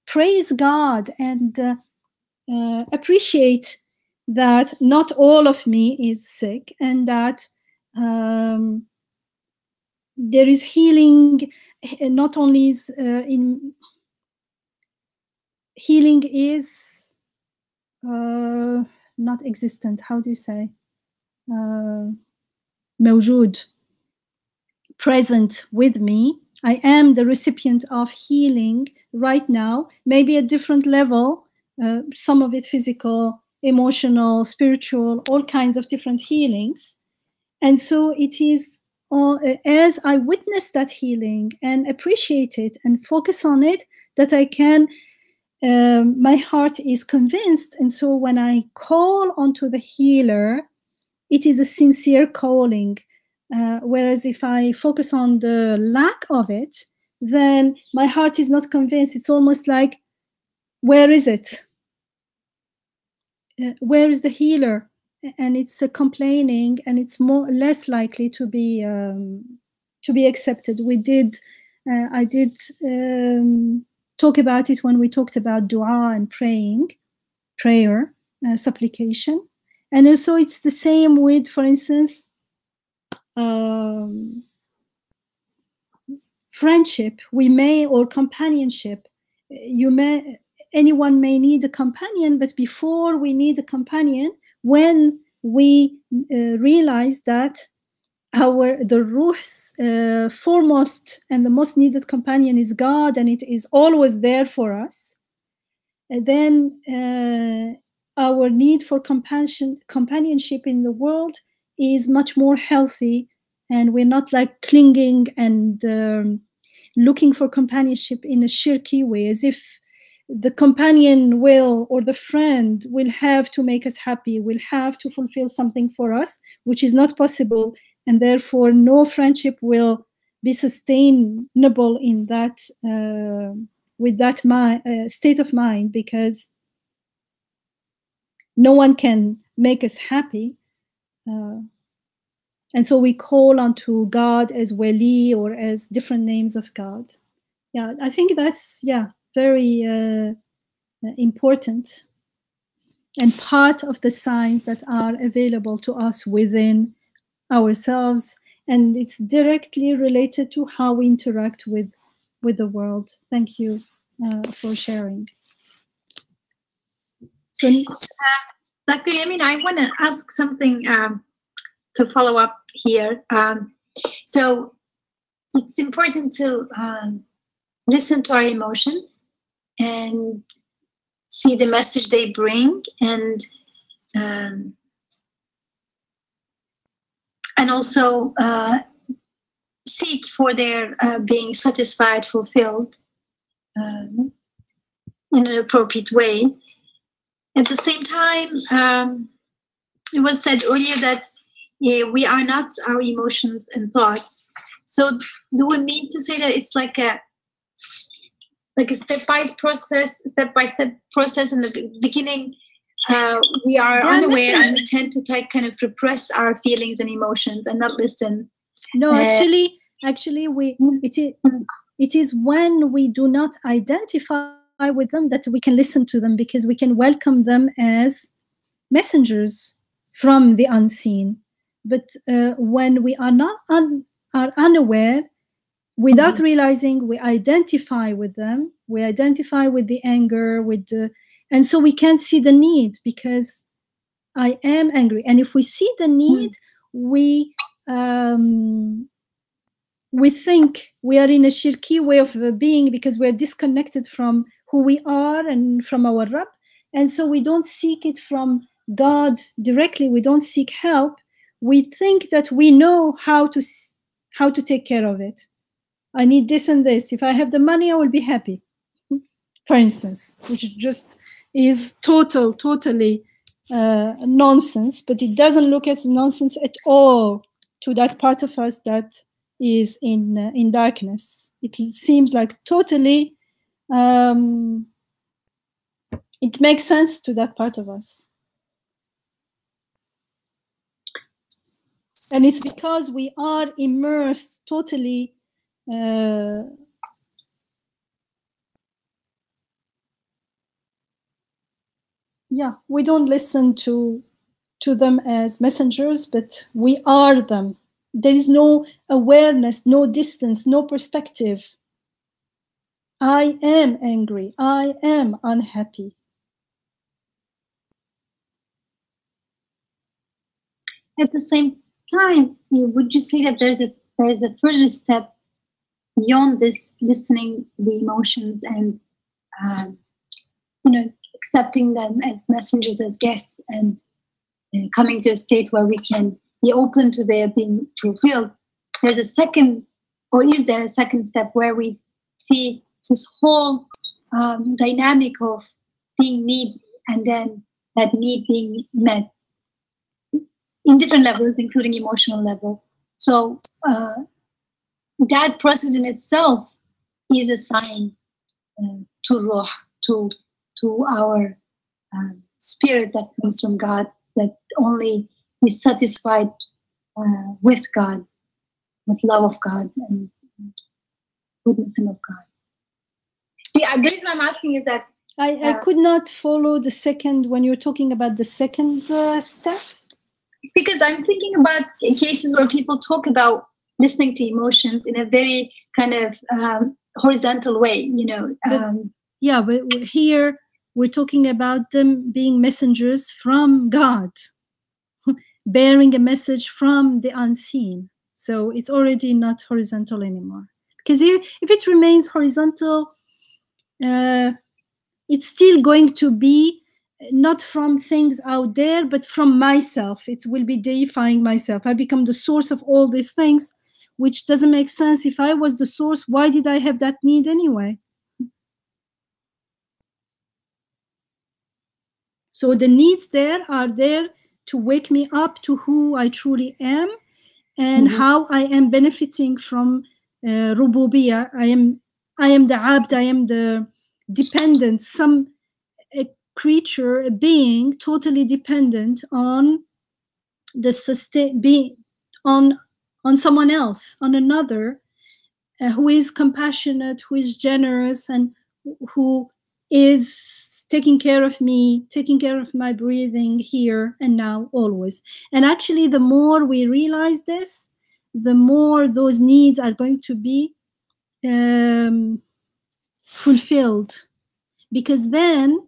praise God and appreciate that not all of me is sick, and that there is healing. Not only is healing is not existent. How do you say? موجود, present with me. I am the recipient of healing right now, maybe at different level, some of it physical, emotional, spiritual, all kinds of different healings. And so it is, as I witness that healing and appreciate it and focus on it, that I can, my heart is convinced. And so when I call onto the healer, it is a sincere calling. Whereas if I focus on the lack of it, then my heart is not convinced. It's almost like, where is it? Where is the healer? And it's complaining, and it's less likely to be accepted. I did talk about it when we talked about dua and prayer, supplication. And also it's the same with, for instance, friendship, or companionship. Anyone may need a companion, but before we need a companion, when we realize that the Ruh's foremost and the most needed companion is God, and it is always there for us, then our need for companionship in the world is much more healthy, and we're not like clinging and looking for companionship in a shirky way, as if the companion or the friend will have to make us happy, will have to fulfill something for us, which is not possible, and therefore no friendship will be sustainable in that with that state of mind, because no one can make us happy. And so we call onto God as Wali, or as different names of God. Yeah, I think that's, very important, and part of the signs that are available to us within ourselves. And it's directly related to how we interact with the world. Thank you for sharing. So, Dr. Yamina, I want to ask something to follow up here. So it's important to listen to our emotions and see the message they bring, and also seek for their being satisfied, fulfilled in an appropriate way. At the same time, it was said earlier that we are not our emotions and thoughts. So do we mean to say that it's like a step-by-step process in the beginning? We are unaware, and we tend to kind of repress our feelings and emotions and not listen. No, actually, it is when we do not identify with them that we can listen to them, because we can welcome them as messengers from the unseen. But when we are not are unaware, without realizing, we identify with them. We identify with the anger, and so we can't see the need, because I am angry. And if we see the need, we think we are in a shirki way of being, because we're disconnected from who we are and from our Rabb. And so we don't seek it from God directly. We don't seek help. We think that we know how to take care of it. I need this and this. If I have the money, I will be happy, for instance, which just is totally nonsense. But it doesn't look as nonsense at all to that part of us that is in darkness. It seems like totally, it makes sense to that part of us. And it's because we are immersed totally we don't listen to them as messengers, but we are them. There is no awareness, no distance, no perspective. I am angry. I am unhappy. At the same time, would you say that there's a further step beyond this, listening to the emotions and accepting them as messengers, as guests, and coming to a state where we can be open to their being fulfilled? There's a second, or is there a second step where we see this whole dynamic of being need and then that need being met in different levels, including emotional level? So that process in itself is a sign to Ruh, to our spirit that comes from God, that only is satisfied with God, with love of God and witnessing of God. The reason I'm asking is that I could not follow the second, when you're talking about the second step. Because I'm thinking about cases where people talk about listening to emotions in a very kind of horizontal way, But here we're talking about them being messengers from God, bearing a message from the unseen. So it's already not horizontal anymore. Because if it remains horizontal, it's still going to be not from things out there, but from myself. It will be deifying myself. I become the source of all these things, which doesn't make sense. If I was the source, why did I have that need anyway? So the needs there are there to wake me up to who I truly am and how I am benefiting from Rububiyyah. I am the abd, I am the dependent, a creature, a being totally dependent on the on someone else, on another, who is compassionate, who is generous, and who is taking care of me, taking care of my breathing here and now, always. And actually, the more we realize this, the more those needs are going to be fulfilled. Because then,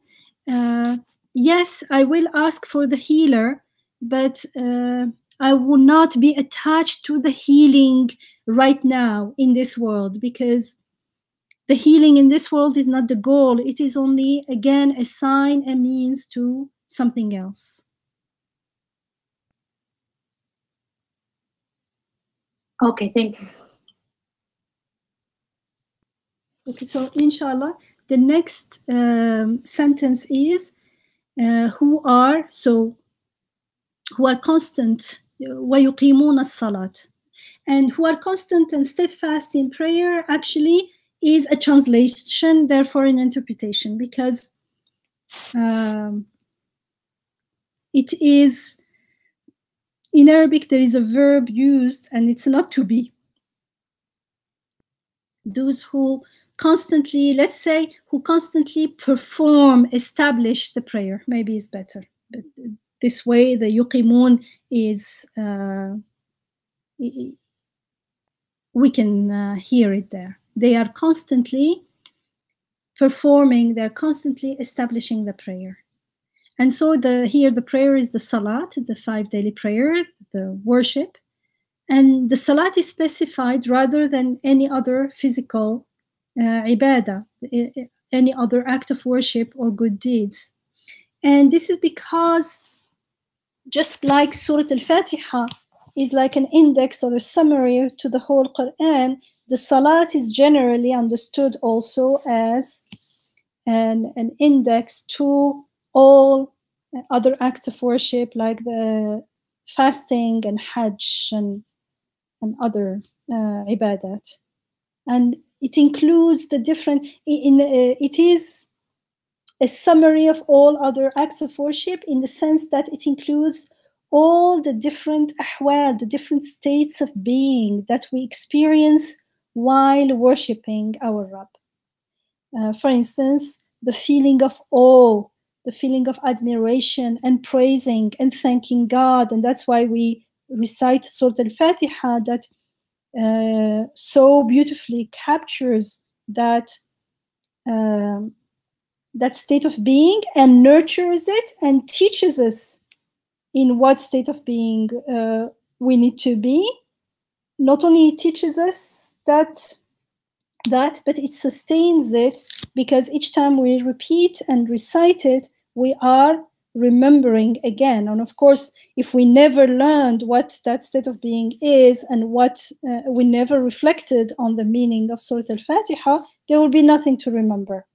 yes, I will ask for the healer, but I will not be attached to the healing right now in this world, because the healing in this world is not the goal. It is only, again, a sign, a means to something else. Okay, thank you. Okay, so inshallah, the next sentence is who are constant, وَيُقِيمُونَ الصَّلَاةِ. And who are constant and steadfast in prayer actually is a translation, therefore an interpretation, because it is, in Arabic, there is a verb used and it's not to be. Those who constantly, let's say, who constantly perform, establish the prayer, maybe is better. But this way, the yuqimun is, we can hear it there. They are constantly performing, they're constantly establishing the prayer. And so here the prayer is the salat, the 5 daily prayer, the worship. And the salat is specified rather than any other physical ibadah, any other act of worship or good deeds. And this is because, just like Surah Al-Fatiha is like an index or a summary to the whole Quran, the salat is generally understood also as an index to all other acts of worship, like the fasting and Hajj and other ibadat. And it includes the different, it is a summary of all other acts of worship, in the sense that it includes all the different ahwal, the different states of being that we experience while worshipping our Rabb. For instance, the feeling of awe, the feeling of admiration and praising and thanking God. And that's why we recite Surah Al-Fatiha, that so beautifully captures that that state of being and nurtures it and teaches us in what state of being we need to be. Not only it teaches us that, but it sustains it, because each time we repeat and recite it, we are remembering again. And of course, if we never learned what that state of being is, and what we never reflected on the meaning of Surah Al-Fatiha, there will be nothing to remember.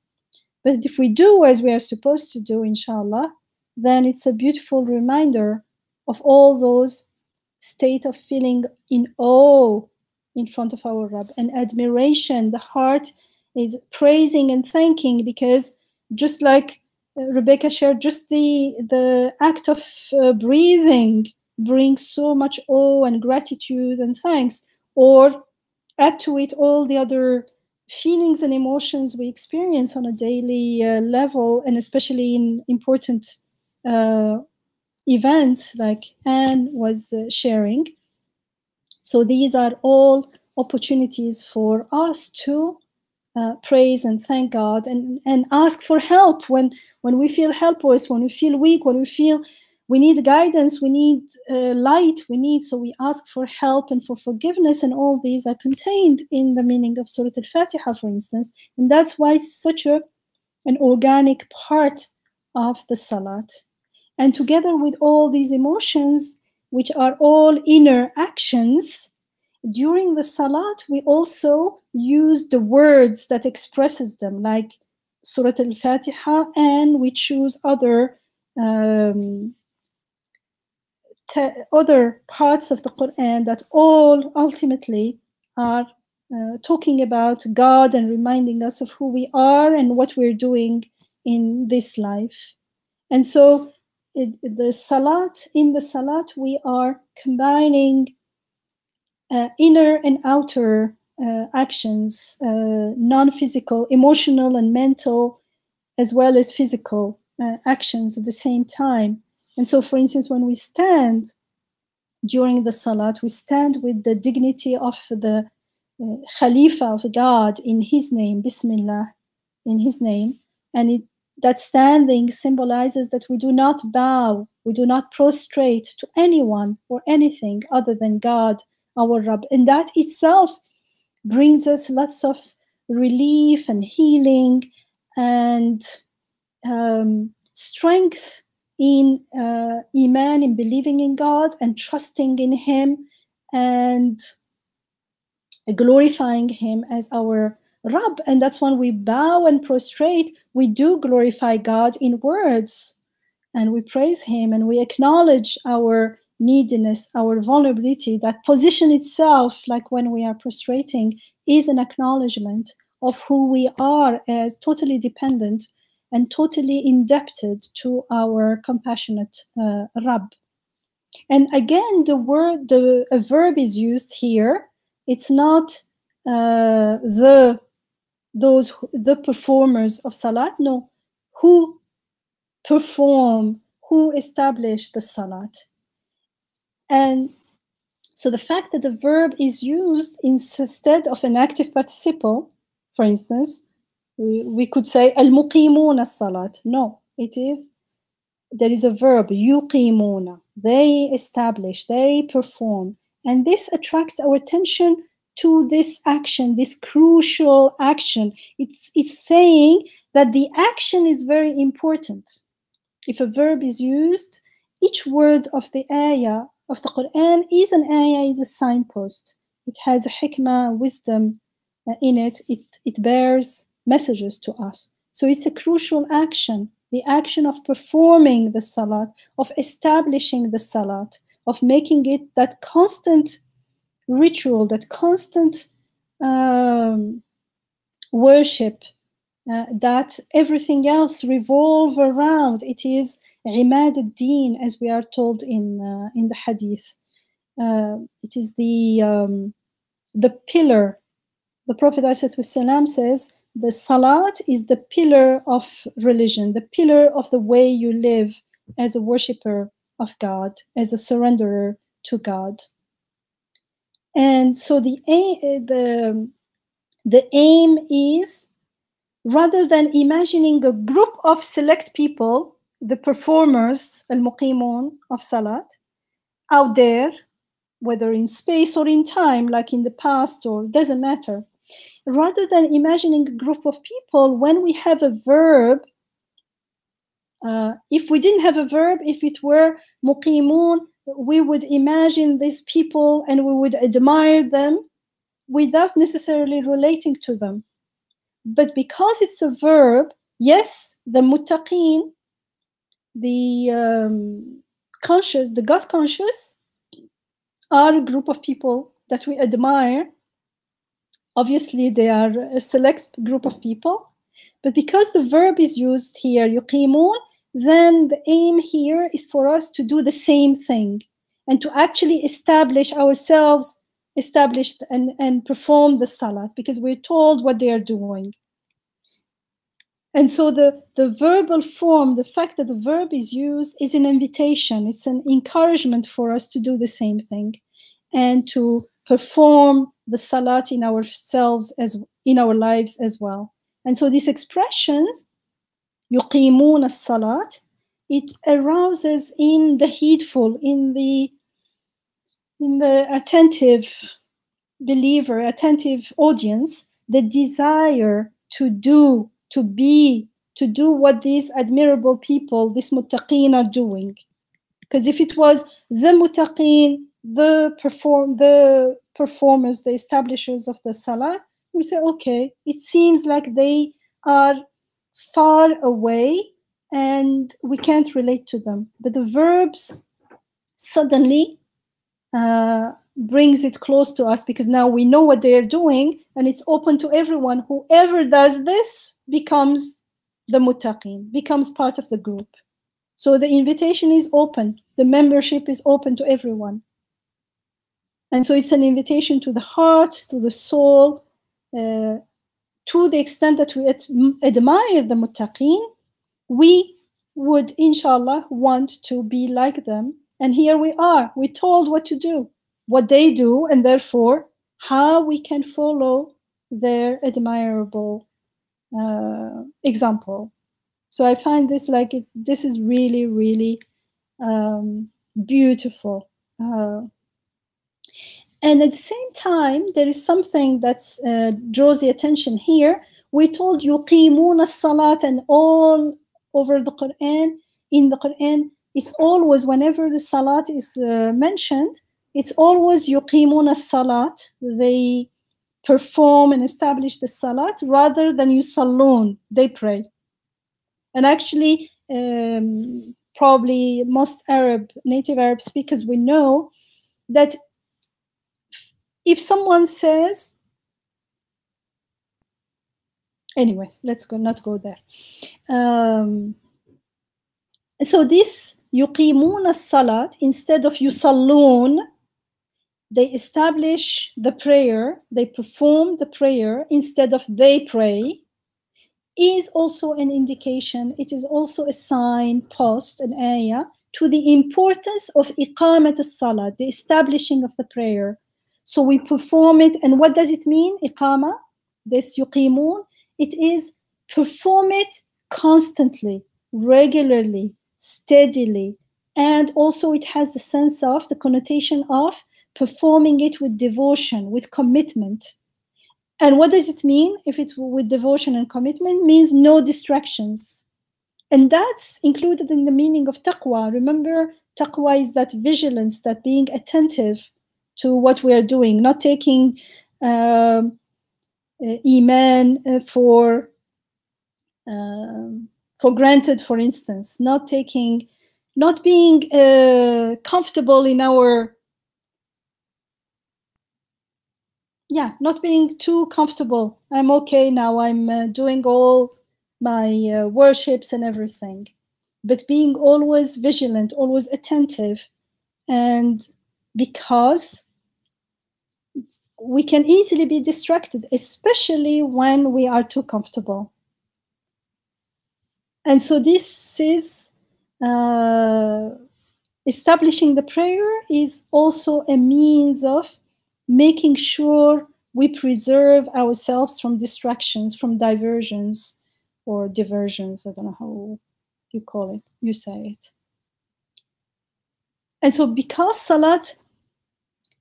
But if we do as we are supposed to do, inshallah, then it's a beautiful reminder of all those state of feeling in awe in front of our Rabb, and admiration. The heart is praising and thanking, because just like Rebecca shared, just the act of breathing brings so much awe and gratitude and thanks. Or add to it all the other feelings and emotions we experience on a daily level, and especially in important events like Anne was sharing. So these are all opportunities for us to praise and thank God, and ask for help when we feel helpless, when we feel weak, when we feel we need guidance, we need light, so we ask for help and for forgiveness, and all these are contained in the meaning of Surah Al-Fatiha, for instance. And that's why it's such an organic part of the Salat. And together with all these emotions, which are all inner actions, during the Salat, we also use the words that expresses them, like Surah Al-Fatiha, and we choose other other parts of the Quran that all ultimately are talking about God and reminding us of who we are and what we're doing in this life. And so in the Salat, we are combining inner and outer actions, non-physical, emotional and mental, as well as physical actions at the same time. And so, for instance, when we stand during the Salat, we stand with the dignity of the Khalifa of God in his name, Bismillah, in his name. And that standing symbolizes that we do not bow, we do not prostrate to anyone or anything other than God, our Rabb. And that itself brings us lots of relief and healing and strength in Iman, in believing in God and trusting in Him and glorifying Him as our Rabb. And that's when we bow and prostrate, we do glorify God in words, and we praise Him, and we acknowledge our neediness, our vulnerability. That position itself, like when we are prostrating, is an acknowledgement of who we are as totally dependent and totally indebted to our compassionate Rabb. And again, a verb is used here. It's not the performers of Salat. No, who perform, who establish the Salat. And so the fact that the verb is used instead of an active participle, for instance, we could say al-muqimun as-salat. No, there is a verb, yuqimuna. They establish, they perform. And this attracts our attention to this action, this crucial action. It's saying that the action is very important. If a verb is used, each word of the ayah of the Quran is a signpost. It has a hikmah, wisdom in it. It bears messages to us. So it's a crucial action, the action of performing the Salat, of establishing the Salat, of making it that constant ritual, that constant worship that everything else revolve around. It is Imad ad-Din, as we are told in the Hadith. It is the pillar. The Prophet ﷺ says, the Salat is the pillar of religion, the pillar of the way you live as a worshipper of God, as a surrenderer to God. And so the aim is, rather than imagining a group of select people the performers, al-muqimun of salat, out there, whether in space or in time, like in the past, or doesn't matter. Rather than imagining a group of people, when we have a verb, if we didn't have a verb, if it were muqimun, we would imagine these people and we would admire them without necessarily relating to them. But because it's a verb, yes, the muttaqin, the conscious, the God conscious, are a group of people that we admire. Obviously, they are a select group of people. But because the verb is used here, yuqimun, then the aim here is for us to do the same thing and to actually establish ourselves, and perform the salat, because we're told what they are doing. And so the verbal form, the fact that the verb is used, is an invitation. It's an encouragement for us to do the same thing and to perform the salat in ourselves, as in our lives as well. And so these expressions, yuqimun as-salat, it arouses in the heedful, in the attentive believer, attentive audience, the desire to do, to be, to do what these admirable people, these muttaqin, are doing. Because if it was the muttaqin, the performers, the establishers of the salah, we say, okay, it seems like they are far away and we can't relate to them. But the verbs suddenly brings it close to us, because now we know what they are doing and it's open to everyone. Whoever does this becomes the muttaqin, becomes part of the group. So the invitation is open, the membership is open to everyone. And so it's an invitation to the heart, to the soul, to the extent that we admire the muttaqin, we would, inshallah, want to be like them. And here we are, we're told what to do, what they do, and therefore how we can follow their admirable example. So I find this this is really, really beautiful. And at the same time, there is something that draws the attention here. We're told yuqimun as-salat, and all over the Quran, in the Quran, it's always, whenever the salat is mentioned, it's always yuqimun as-salat. They perform and establish the salat, rather than yusallun, they pray. And actually, probably most native Arab speakers, we know that if someone says, anyways, let's not go there. So this yuqimun as-salat, instead of yusallun, they establish the prayer, they perform the prayer instead of they pray, is also an indication, it is also a sign, post, an ayah, to the importance of iqamat as-salat, the establishing of the prayer. So we perform it, and what does it mean, iqama, this yuqimun? It is perform it constantly, regularly, steadily, and also it has the sense of, the connotation of, performing it with devotion, with commitment. And what does it mean? If it's with devotion and commitment, it means no distractions. And that's included in the meaning of taqwa. Remember, taqwa is that vigilance, that being attentive to what we are doing, not taking iman for granted, for instance, not being comfortable in our, not being too comfortable. I'm okay now, I'm doing all my worships and everything, but being always vigilant, always attentive. And because we can easily be distracted, especially when we are too comfortable. And so this is establishing the prayer is also a means of making sure we preserve ourselves from distractions, from diversions or diversions. I don't know how you say it. And so because Salat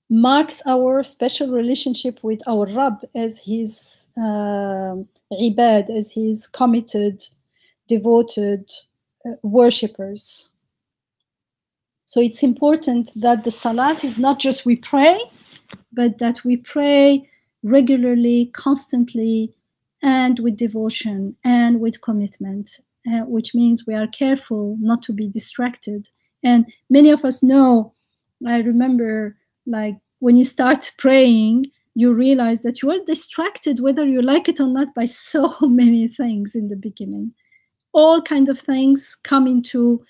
marks our special relationship with our Rabb as his ibad, as his committed, devoted worshippers. So it's important that the Salat is not just we pray, but that we pray regularly, constantly, and with devotion and with commitment, which means we are careful not to be distracted. And many of us know, I remember, like when you start praying, you realize that you are distracted, whether you like it or not, by so many things in the beginning. All kinds of things come to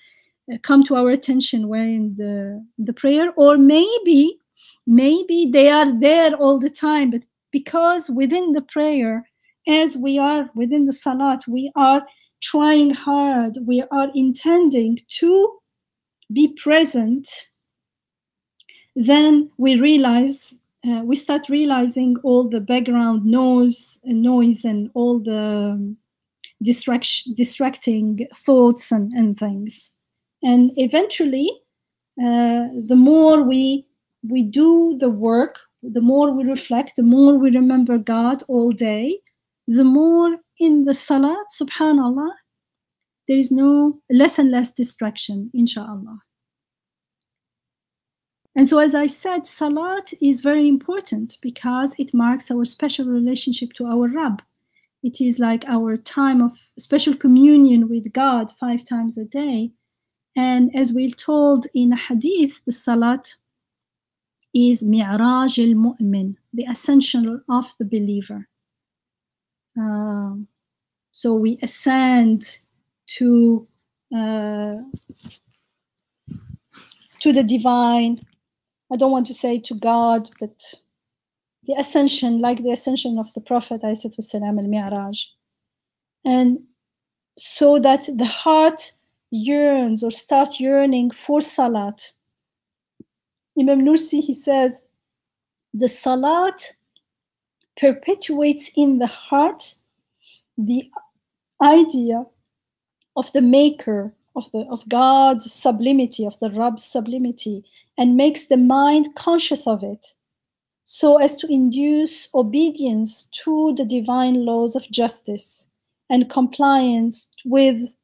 our attention while in the prayer, or maybe they are there all the time, but because within the prayer, as we are within the Salat, we are trying hard, we are intending to be present, then we start realizing all the background noise and all the distracting thoughts and things. And eventually, the more we do the work, the more we reflect, the more we remember God all day, the more in the Salat, subhanAllah, there is less and less distraction, inshallah. And so, as I said, Salat is very important because it marks our special relationship to our Rabb. It is like our time of special communion with God 5 times a day. And as we're told in a hadith, the Salat is mi'raj al-mu'min, the ascension of the believer. So we ascend to the divine. I don't want to say to God, but the ascension, like the ascension of the Prophet, ﷺ, al-mi'raj. And so that the heart yearns or starts yearning for Salat. Imam Nursi, he says, the Salat perpetuates in the heart the idea of the maker, of God's sublimity, of the Rabb's sublimity, and makes the mind conscious of it, so as to induce obedience to the divine laws of justice and compliance with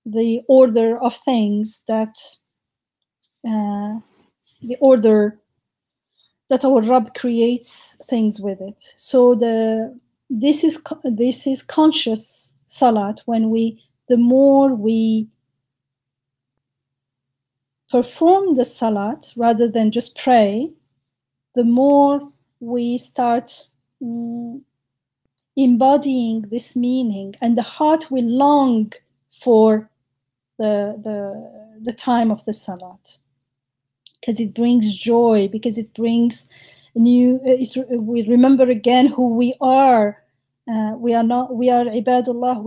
the order of things that the order that our Rabb creates things with it. So this is conscious Salat, when the more we perform the Salat rather than just pray, the more we start embodying this meaning, and the heart will long for the time of the Salat, because it brings joy, because it brings we remember again who we are. We are ibadullah,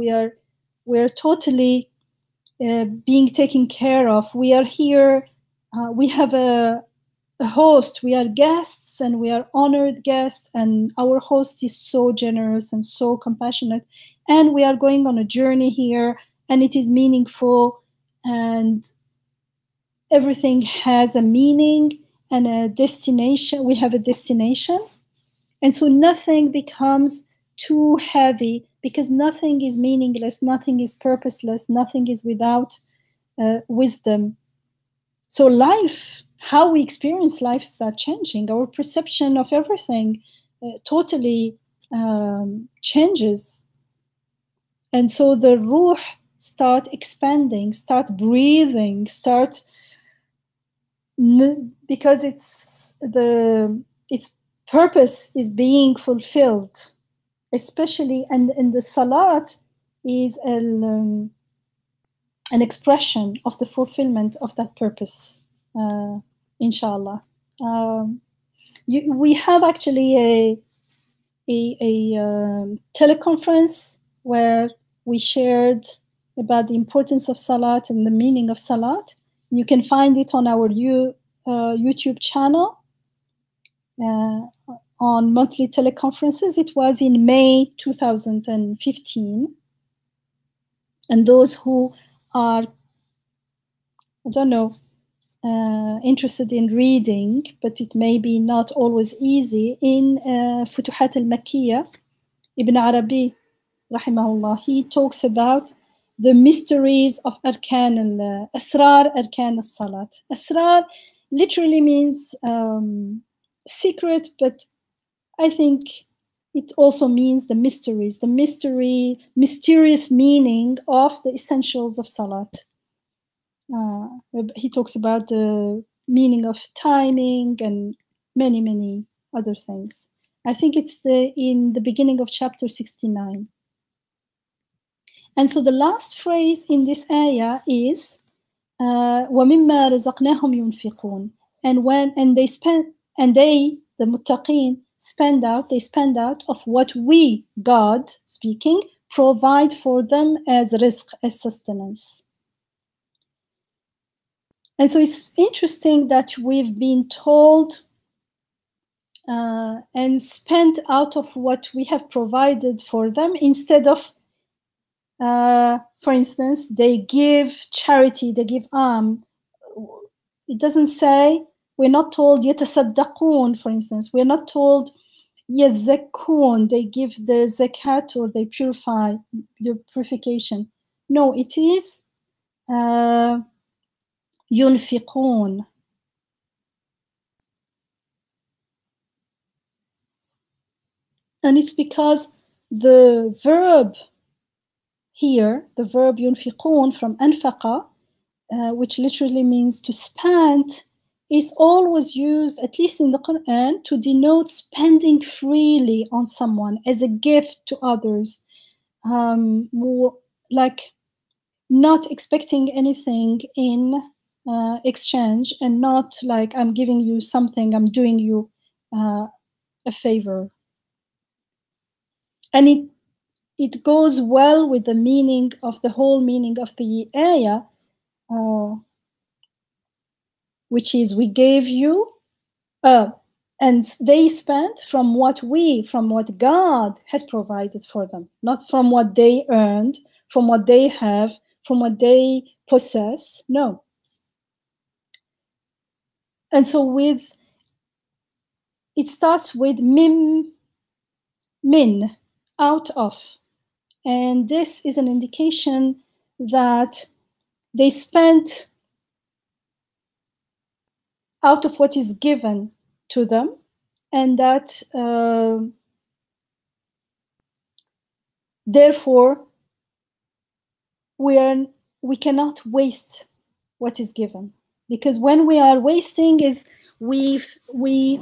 we are totally being taken care of. We are here, we have a host, we are guests, and we are honored guests, and our host is so generous and so compassionate, and we are going on a journey here, and it is meaningful, and everything has a meaning and a destination. We have a destination, and so nothing becomes too heavy, because nothing is meaningless, nothing is purposeless, nothing is without wisdom. So life, how we experience life, start changing. Our perception of everything totally changes. And so the ruh start expanding, start breathing, because its purpose is being fulfilled, especially, and the Salat is an expression of the fulfillment of that purpose, inshallah. We have actually a teleconference where we shared about the importance of Salat and the meaning of Salat. You can find it on our YouTube channel on monthly teleconferences. It was in May 2015. And those who are I don't know, interested in reading, but it may be not always easy. In Futuhat al-Makkiyah, Ibn Arabi, rahimahullah, he talks about the mysteries of Asrar Arkan al-Salat. Asrar literally means secret, but I think it also means the mysteries, mysterious meaning of the essentials of Salat. He talks about the meaning of timing and many other things. I think it's in the beginning of chapter 69. And so the last phrase in this ayah is وَمِمَّا رَزَقْنَاهُمْ يُنْفِقُونَ. And they, the muttaqeen, spend out of what we, God speaking, provide for them as rizq, as sustenance. And so it's interesting that we've been told and spent out of what we have provided for them, instead of, for instance, they give charity, they give it doesn't say, we're not told يَتَصَدَّقُونَ, for instance. We're not told يَزَّكُّونَ, they give the zakat or they purify, the purification. No, it is يُنْفِقُونَ. And it's because the verb here, the verb ينفقون from أنفق, which literally means to spend, is always used, at least in the Quran, to denote spending freely on someone as a gift to others, like not expecting anything in exchange, and not like I'm giving you something, I'm doing you a favor. And it goes well with the meaning of the whole meaning of the ayah, which is we gave you, and they spent from what God has provided for them, not from what they earned, from what they have, from what they possess. No. And so it starts with min, out of. And this is an indication that they spent out of what is given to them, and that therefore we cannot waste what is given, because when we are wasting is we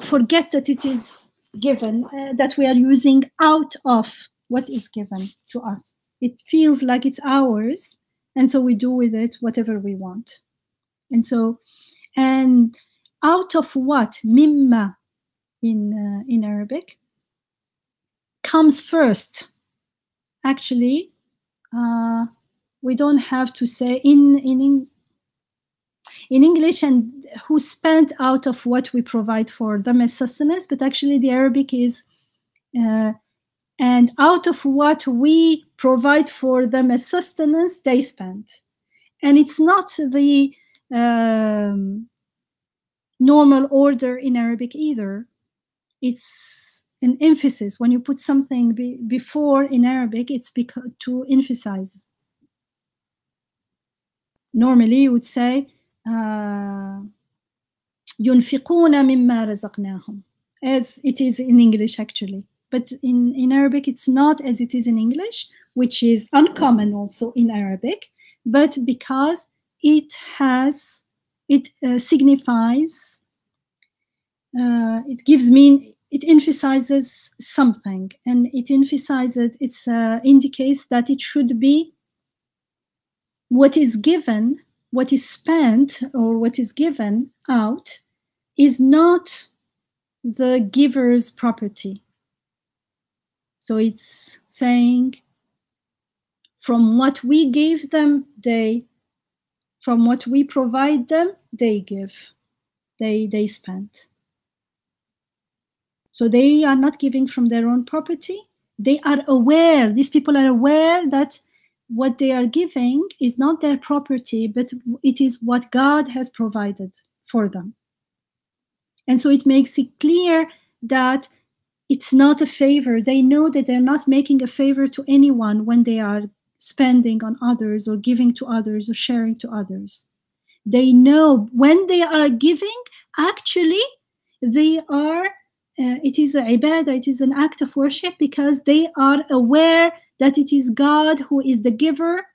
forget that it is given, that we are using out of what is given to us. It feels like it's ours, and so we do with it whatever we want. And out of what, mimma in Arabic, comes first. Actually, we don't have to say in English, and who spent out of what we provide for them as sustenance, but actually the Arabic is and out of what we provide for them as sustenance, they spent. And it's not the normal order in Arabic either. It's an emphasis. When you put something before in Arabic, it's because to emphasize. Normally you would say ينفقون مما رزقناهم, as it is in English actually. But in Arabic it's not as it is in English, which is uncommon also in Arabic, but because it signifies, it gives meaning, it emphasizes something, and it indicates that it should be what is given, what is spent, or what is given out is not the giver's property. So it's saying, from what we gave them, from what we provide them, they give, they spent. So they are not giving from their own property. They are aware, these people are aware that what they are giving is not their property, but it is what God has provided for them. And so it makes it clear that it's not a favor. They know that they're not making a favor to anyone when they are spending on others or giving to others or sharing to others. They know when they are giving, actually, they are, it is a ibadah, it is an act of worship, because they are aware that it is God who is the giver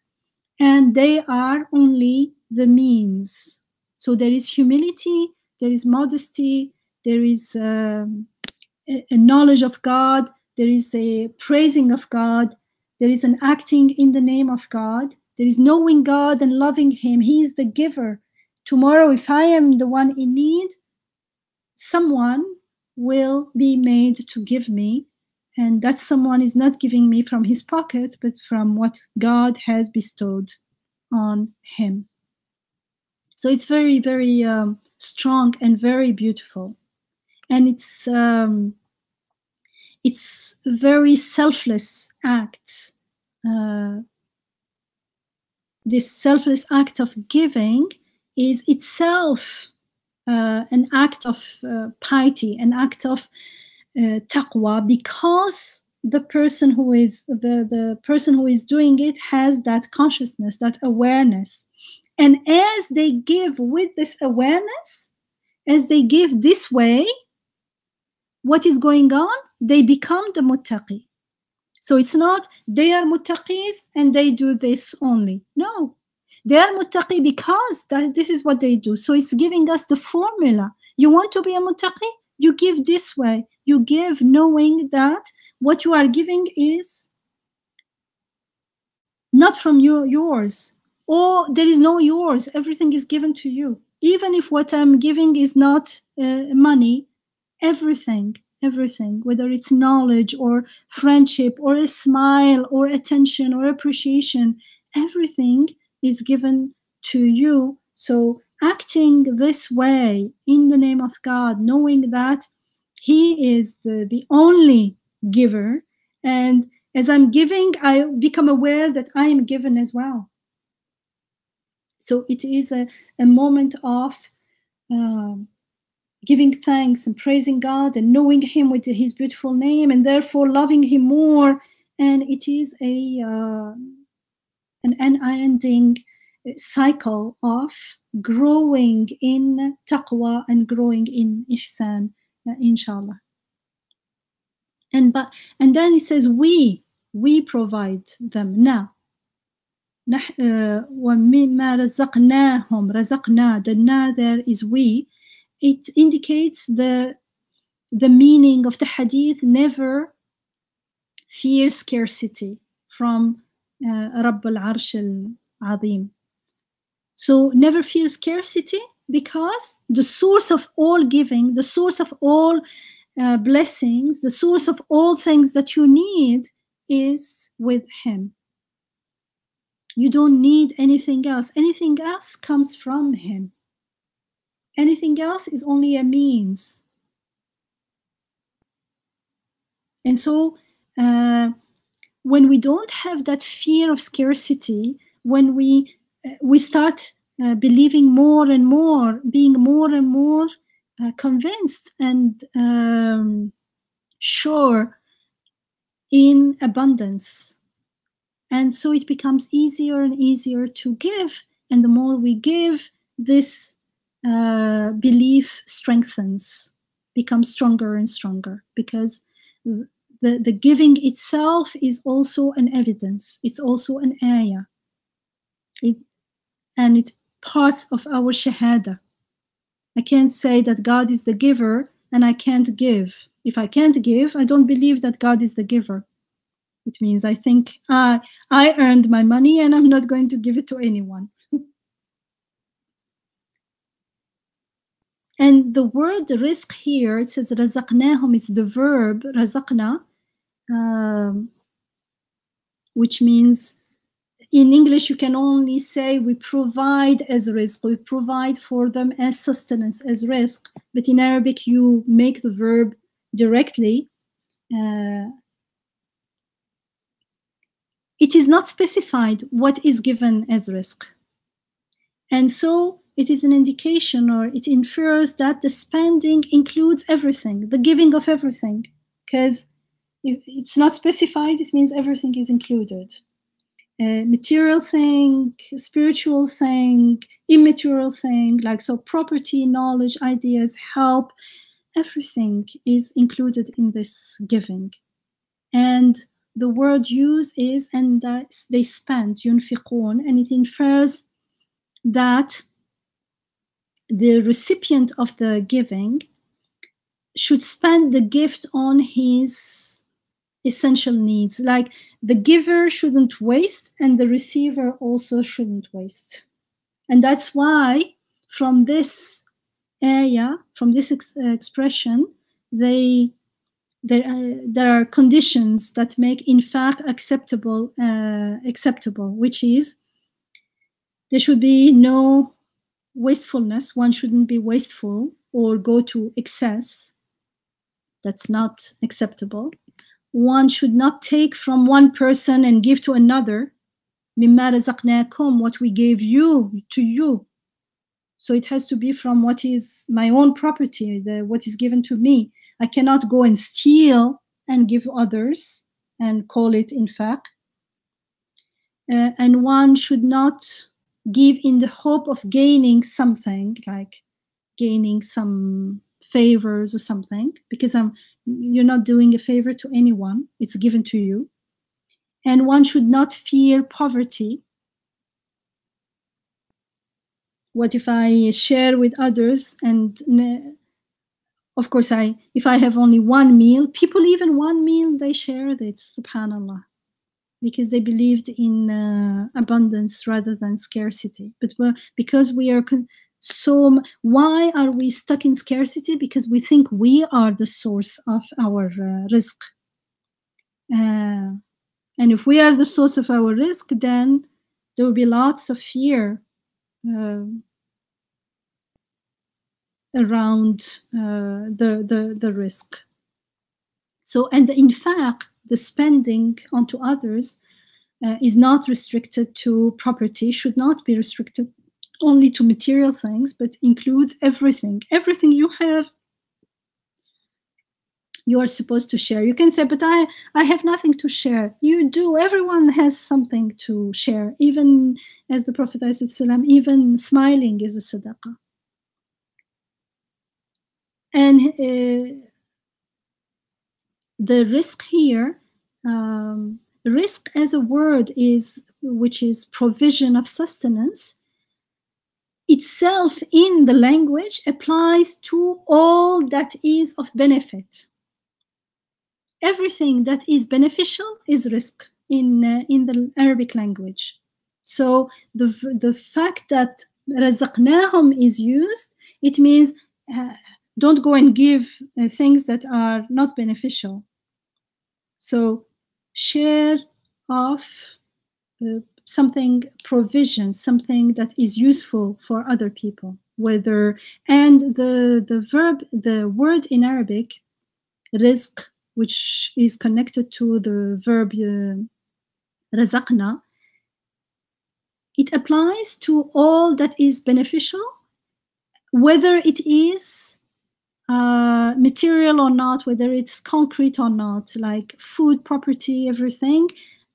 and they are only the means. So there is humility, there is modesty, there is a knowledge of God, there is a praising of God, there is an acting in the name of God, there is knowing God and loving Him. He is the giver. Tomorrow, if I am the one in need, someone will be made to give me, and that someone is not giving me from his pocket, but from what God has bestowed on him. So it's very, very strong and very beautiful. And it's very selfless act. This selfless act of giving is itself an act of piety, an act of taqwa, because the person who is the person who is doing it has that consciousness, that awareness. And as they give with this awareness, as they give this way, what is going on? They become the muttaqi. So it's not they are muttaqis and they do this only. No, they are muttaqi because this is what they do. So it's giving us the formula. You want to be a muttaqi? You give this way. You give knowing that what you are giving is not from yours, or there is no yours. Everything is given to you. Even if what I'm giving is not money, everything, whether it's knowledge or friendship or a smile or attention or appreciation, everything is given to you. So acting this way in the name of God, knowing that He is the only giver, and as I'm giving, I become aware that I am given as well. So it is a moment of giving thanks and praising God and knowing Him with His beautiful name, and therefore loving Him more. And it is an unending cycle of growing in taqwa and growing in ihsan, inshallah. And then he says, we provide them. Now, وَمِمَّا رَزَقْنَاهُمْ, رَزَقْنَا, the na there is we. It indicates the meaning of the hadith: never fear scarcity from Rabb al-Arsh al-Azim. So never fear scarcity, because the source of all giving, the source of all blessings, the source of all things that you need is with Him. You don't need anything else. Anything else comes from Him. Anything else is only a means. And so when we don't have that fear of scarcity, when we start believing more and more, being more and more convinced and sure in abundance. And so it becomes easier and easier to give. And the more we give, this belief strengthens, becomes stronger and stronger, because the giving itself is also an evidence. It's also an ayah. And it's parts of our shahada. I can't say that God is the giver and I can't give. If I can't give, I don't believe that God is the giver. It means I think I earned my money and I'm not going to give it to anyone. And the word rizq here, it says razaqnahum, it's the verb razaqna, which means in English you can only say we provide as rizq, we provide for them as sustenance, as rizq. But in Arabic you make the verb directly. it is not specified what is given as rizq. And so it is an indication, or it infers that the spending includes everything, the giving of everything. Because if it's not specified, it means everything is included. Material thing, spiritual thing, immaterial thing, like so property, knowledge, ideas, help, everything is included in this giving. And the word used is, and that they spend, yunfiqun, and it infers that the recipient of the giving should spend the gift on his essential needs. Like the giver shouldn't waste, and the receiver also shouldn't waste. And that's why from this ayah, from this expression, there are conditions that make infaq acceptable, which is there should be no wastefulness. One shouldn't be wasteful or go to excess. That's not acceptable. One should not take from one person and give to another. مِمَّا رَزَقْنَاكُمْ, what we gave you, to you. So it has to be from what is my own property, what is given to me. I cannot go and steal and give others and call it infaq. And one should not give in the hope of gaining something, like gaining some favors or something, because you're not doing a favor to anyone, it's given to you. And one should not fear poverty. What if I share with others, and of course if I have only one meal, people even one meal they shared it, subhanallah, because they believed in abundance rather than scarcity. But because we are so, why are we stuck in scarcity? Because we think we are the source of our rizq. And if we are the source of our rizq, then there will be lots of fear around the risk. So, and the infaq, the spending onto others, is not restricted to property, should not be restricted only to material things, but includes everything. Everything you have, you are supposed to share. You can say, but I have nothing to share. You do. Everyone has something to share. Even as the Prophet ﷺ, even smiling is a sadaqah. And the risk here, risk as a word which is provision of sustenance, itself in the language applies to all that is of benefit. Everything that is beneficial is risk in the Arabic language. So the fact that razaqnahum is used, it means don't go and give things that are not beneficial. So share of something, provision, something that is useful for other people. Whether, and the verb, the word in Arabic, rizq, which is connected to the verb razaqna, it applies to all that is beneficial, whether it is material or not, whether it's concrete or not, like food, property, everything,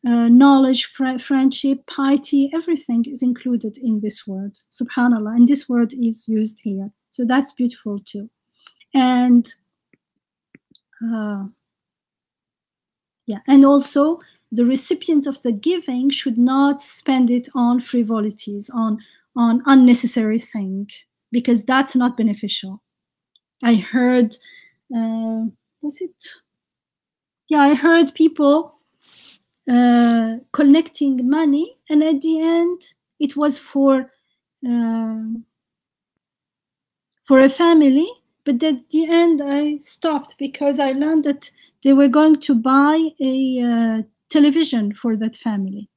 knowledge, friendship, piety, everything is included in this word, subhanallah, and this word is used here. So that's beautiful too. And yeah, and also the recipient of the giving should not spend it on frivolities, on unnecessary things, because that's not beneficial. I heard, was it? Yeah, I heard people collecting money, and at the end it was for a family, but at the end I stopped because I learned that they were going to buy a television for that family.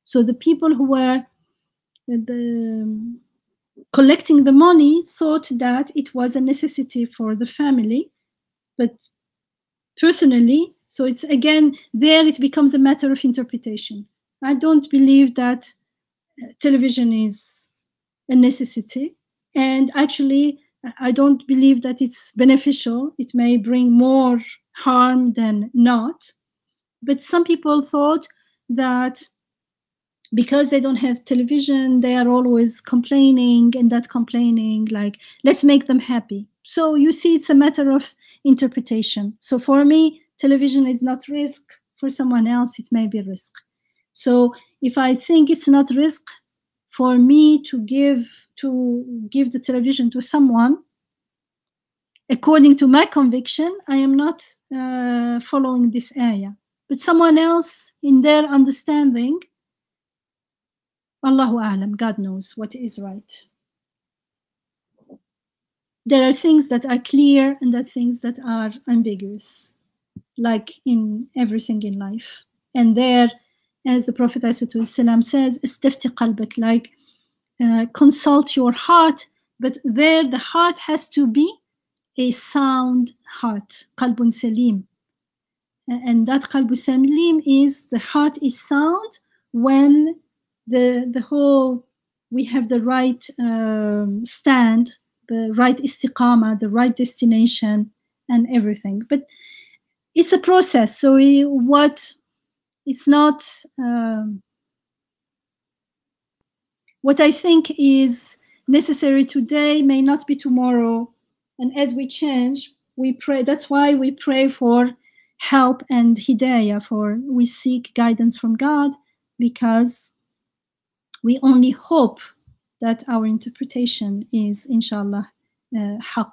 So the people who were collecting the money thought that it was a necessity for the family, but personally So it's again, there it becomes a matter of interpretation. I don't believe that television is a necessity. And actually, I don't believe that it's beneficial. It may bring more harm than not. But some people thought that because they don't have television, they are always complaining, and that complaining, like, let's make them happy. So you see, it's a matter of interpretation. So for me, television is not risk. For someone else, it may be risk. So if I think it's not risk for me to give the television to someone, according to my conviction, I am not following this ayah. But someone else, in their understanding, Allahu A'lam, God knows what is right. There are things that are clear and there are things that are ambiguous, like in everything in life. And there, as the Prophet ﷺ says, istafti qalbak, like consult your heart, but there the heart has to be a sound heart, qalbun salim. And that qalbun salim is, the heart is sound when the whole, we have the right stand, the right istiqama, the right destination, and everything. But it's a process. So it's not what I think is necessary today may not be tomorrow. And as we change, we pray. That's why we pray for help and hidayah, for we seek guidance from God, because we only hope that our interpretation is, inshallah, haqq.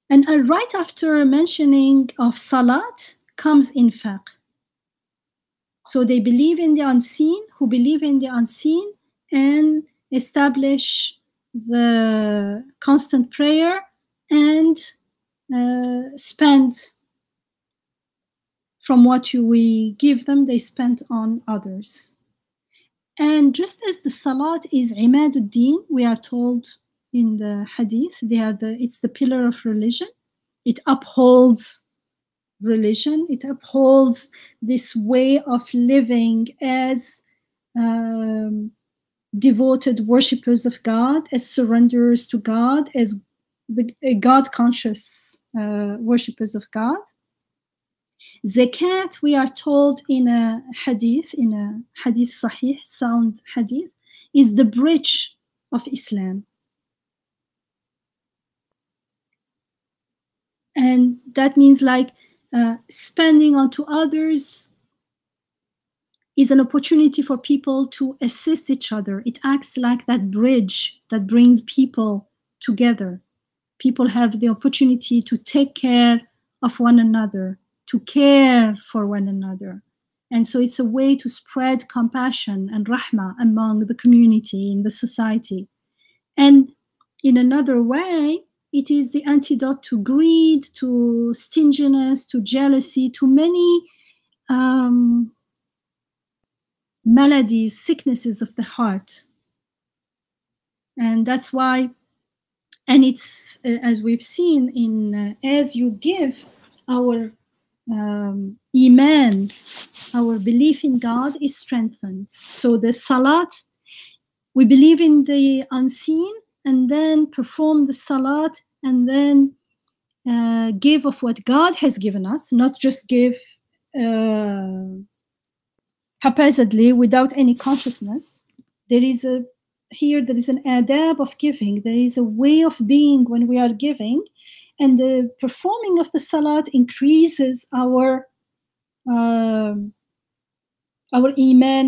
And right after mentioning of salat comes infaq. So they believe in the unseen, who believe in the unseen, and establish the constant prayer and spend from what we give them, they spend on others. And just as the salat is imaduddin, we are told in the hadith, it's the pillar of religion. It upholds religion. It upholds this way of living as devoted worshippers of God, as surrenderers to God, as God-conscious worshippers of God. Zakat, we are told in a hadith sahih, sound hadith, is the bridge of Islam. And that means like spending onto others is an opportunity for people to assist each other. It acts like that bridge that brings people together. People have the opportunity to take care of one another, to care for one another. And so it's a way to spread compassion and rahmah among the community, in the society. And in another way, it is the antidote to greed, to stinginess, to jealousy, to many maladies, sicknesses of the heart. And that's why, and it's as we've seen in as you give, our iman, our belief in God is strengthened. So the salat, we believe in the unseen and then perform the salat and then give of what God has given us, not just give haphazardly without any consciousness. There is an adab of giving. There is a way of being when we are giving, and the performing of the salat increases our iman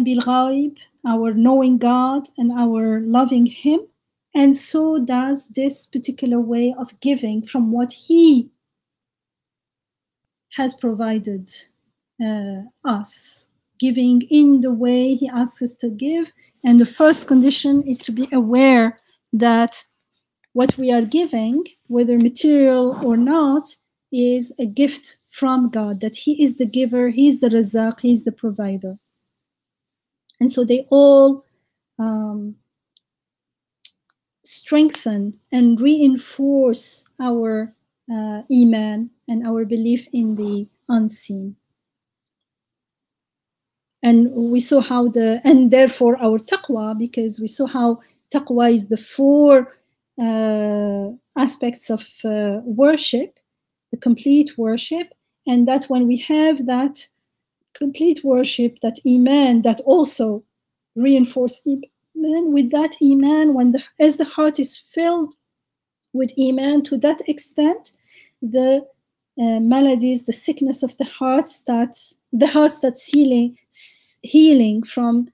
bil ghaib, our knowing God and our loving Him, and so does this particular way of giving from what He has provided us, giving in the way He asks us to give. And the first condition is to be aware that what we are giving, whether material or not, is a gift from God, that He is the giver, He is the razaq, He is the provider. And so they all strengthen and reinforce our iman and our belief in the unseen. And we saw how and therefore our taqwa, because we saw how taqwa is the four aspects of worship, the complete worship, and that when we have that complete worship, that iman, that also reinforce iman, with that iman, as the heart is filled with iman to that extent, the maladies, the sickness of the heart starts healing from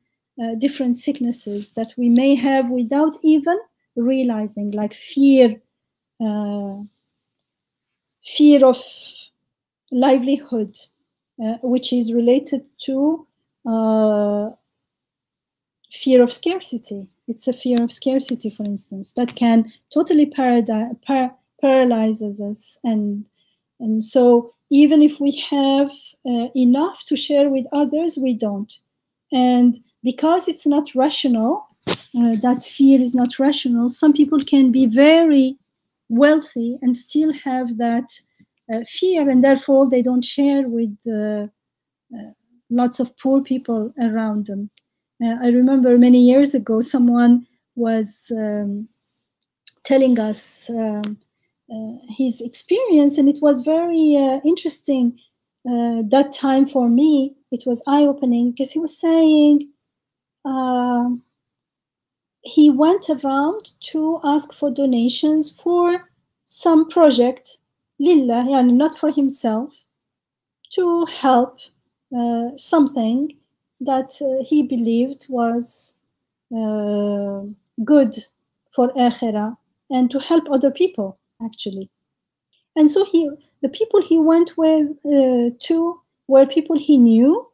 different sicknesses that we may have without even realizing, like fear of livelihood, which is related to fear of scarcity. It's a fear of scarcity, for instance, that can totally paralyzes us. And so even if we have enough to share with others, we don't. And because it's not rational, that fear is not rational, some people can be very wealthy and still have that fear, and therefore they don't share with lots of poor people around them. I remember many years ago, someone was telling us his experience, and it was very interesting. That time for me, it was eye-opening, because he was saying he went around to ask for donations for some project, lillah, yani not for himself, to help something that he believed was good for akhirah, and to help other people, actually. And so the people he went with to were people he knew,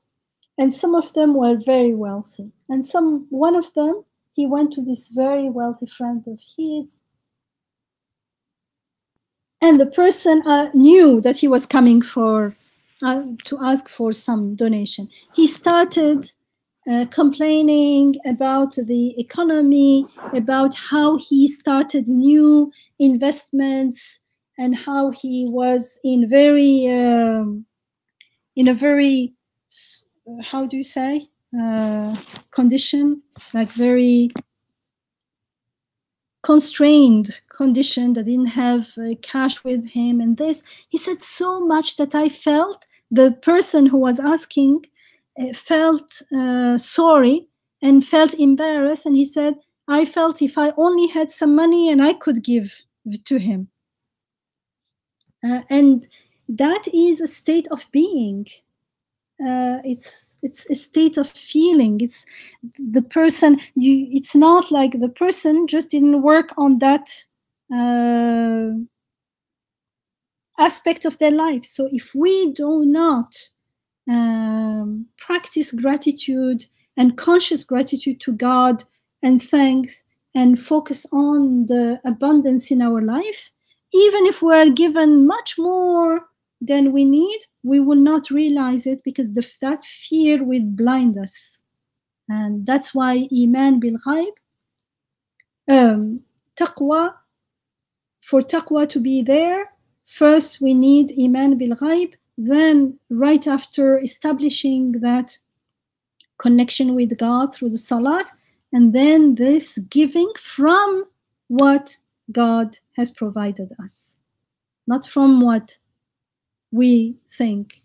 and some of them were very wealthy. And one of them, he went to this very wealthy friend of his, and the person knew that he was coming for to ask for some donation. He started complaining about the economy, about how he started new investments, and how he was in a very, how do you say, condition, like very constrained condition, that didn't have cash with him. And this, he said so much that I felt the person who was asking felt sorry and felt embarrassed. And he said, I felt if I only had some money and I could give to him. And that is a state of being. It's a state of feeling. It's the person. It's not like the person just didn't work on that aspect of their life. So if we do not practice gratitude and conscious gratitude to God and thanks, and focus on the abundance in our life, even if we are given much more than we need, we will not realize it, because that fear will blind us. And that's why iman bil ghaib, taqwa, for taqwa to be there, first we need iman bil ghaib. Then right after establishing that connection with God through the salat, and then this giving from what God has provided us, not from what we think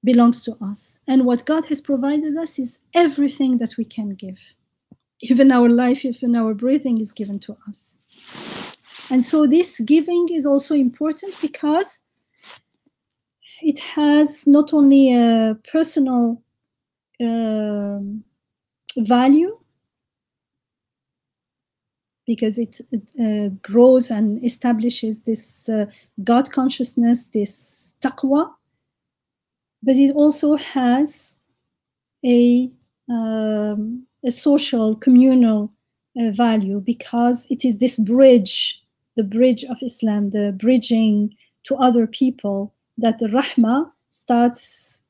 belongs to us. And what God has provided us is everything that we can give. Even our life, even our breathing is given to us. And so this giving is also important, because it has not only a personal value, because it grows and establishes this God consciousness, this taqwa, but it also has a social, communal value, because it is this bridge, the bridge of Islam, the bridging to other people, that the rahmah starts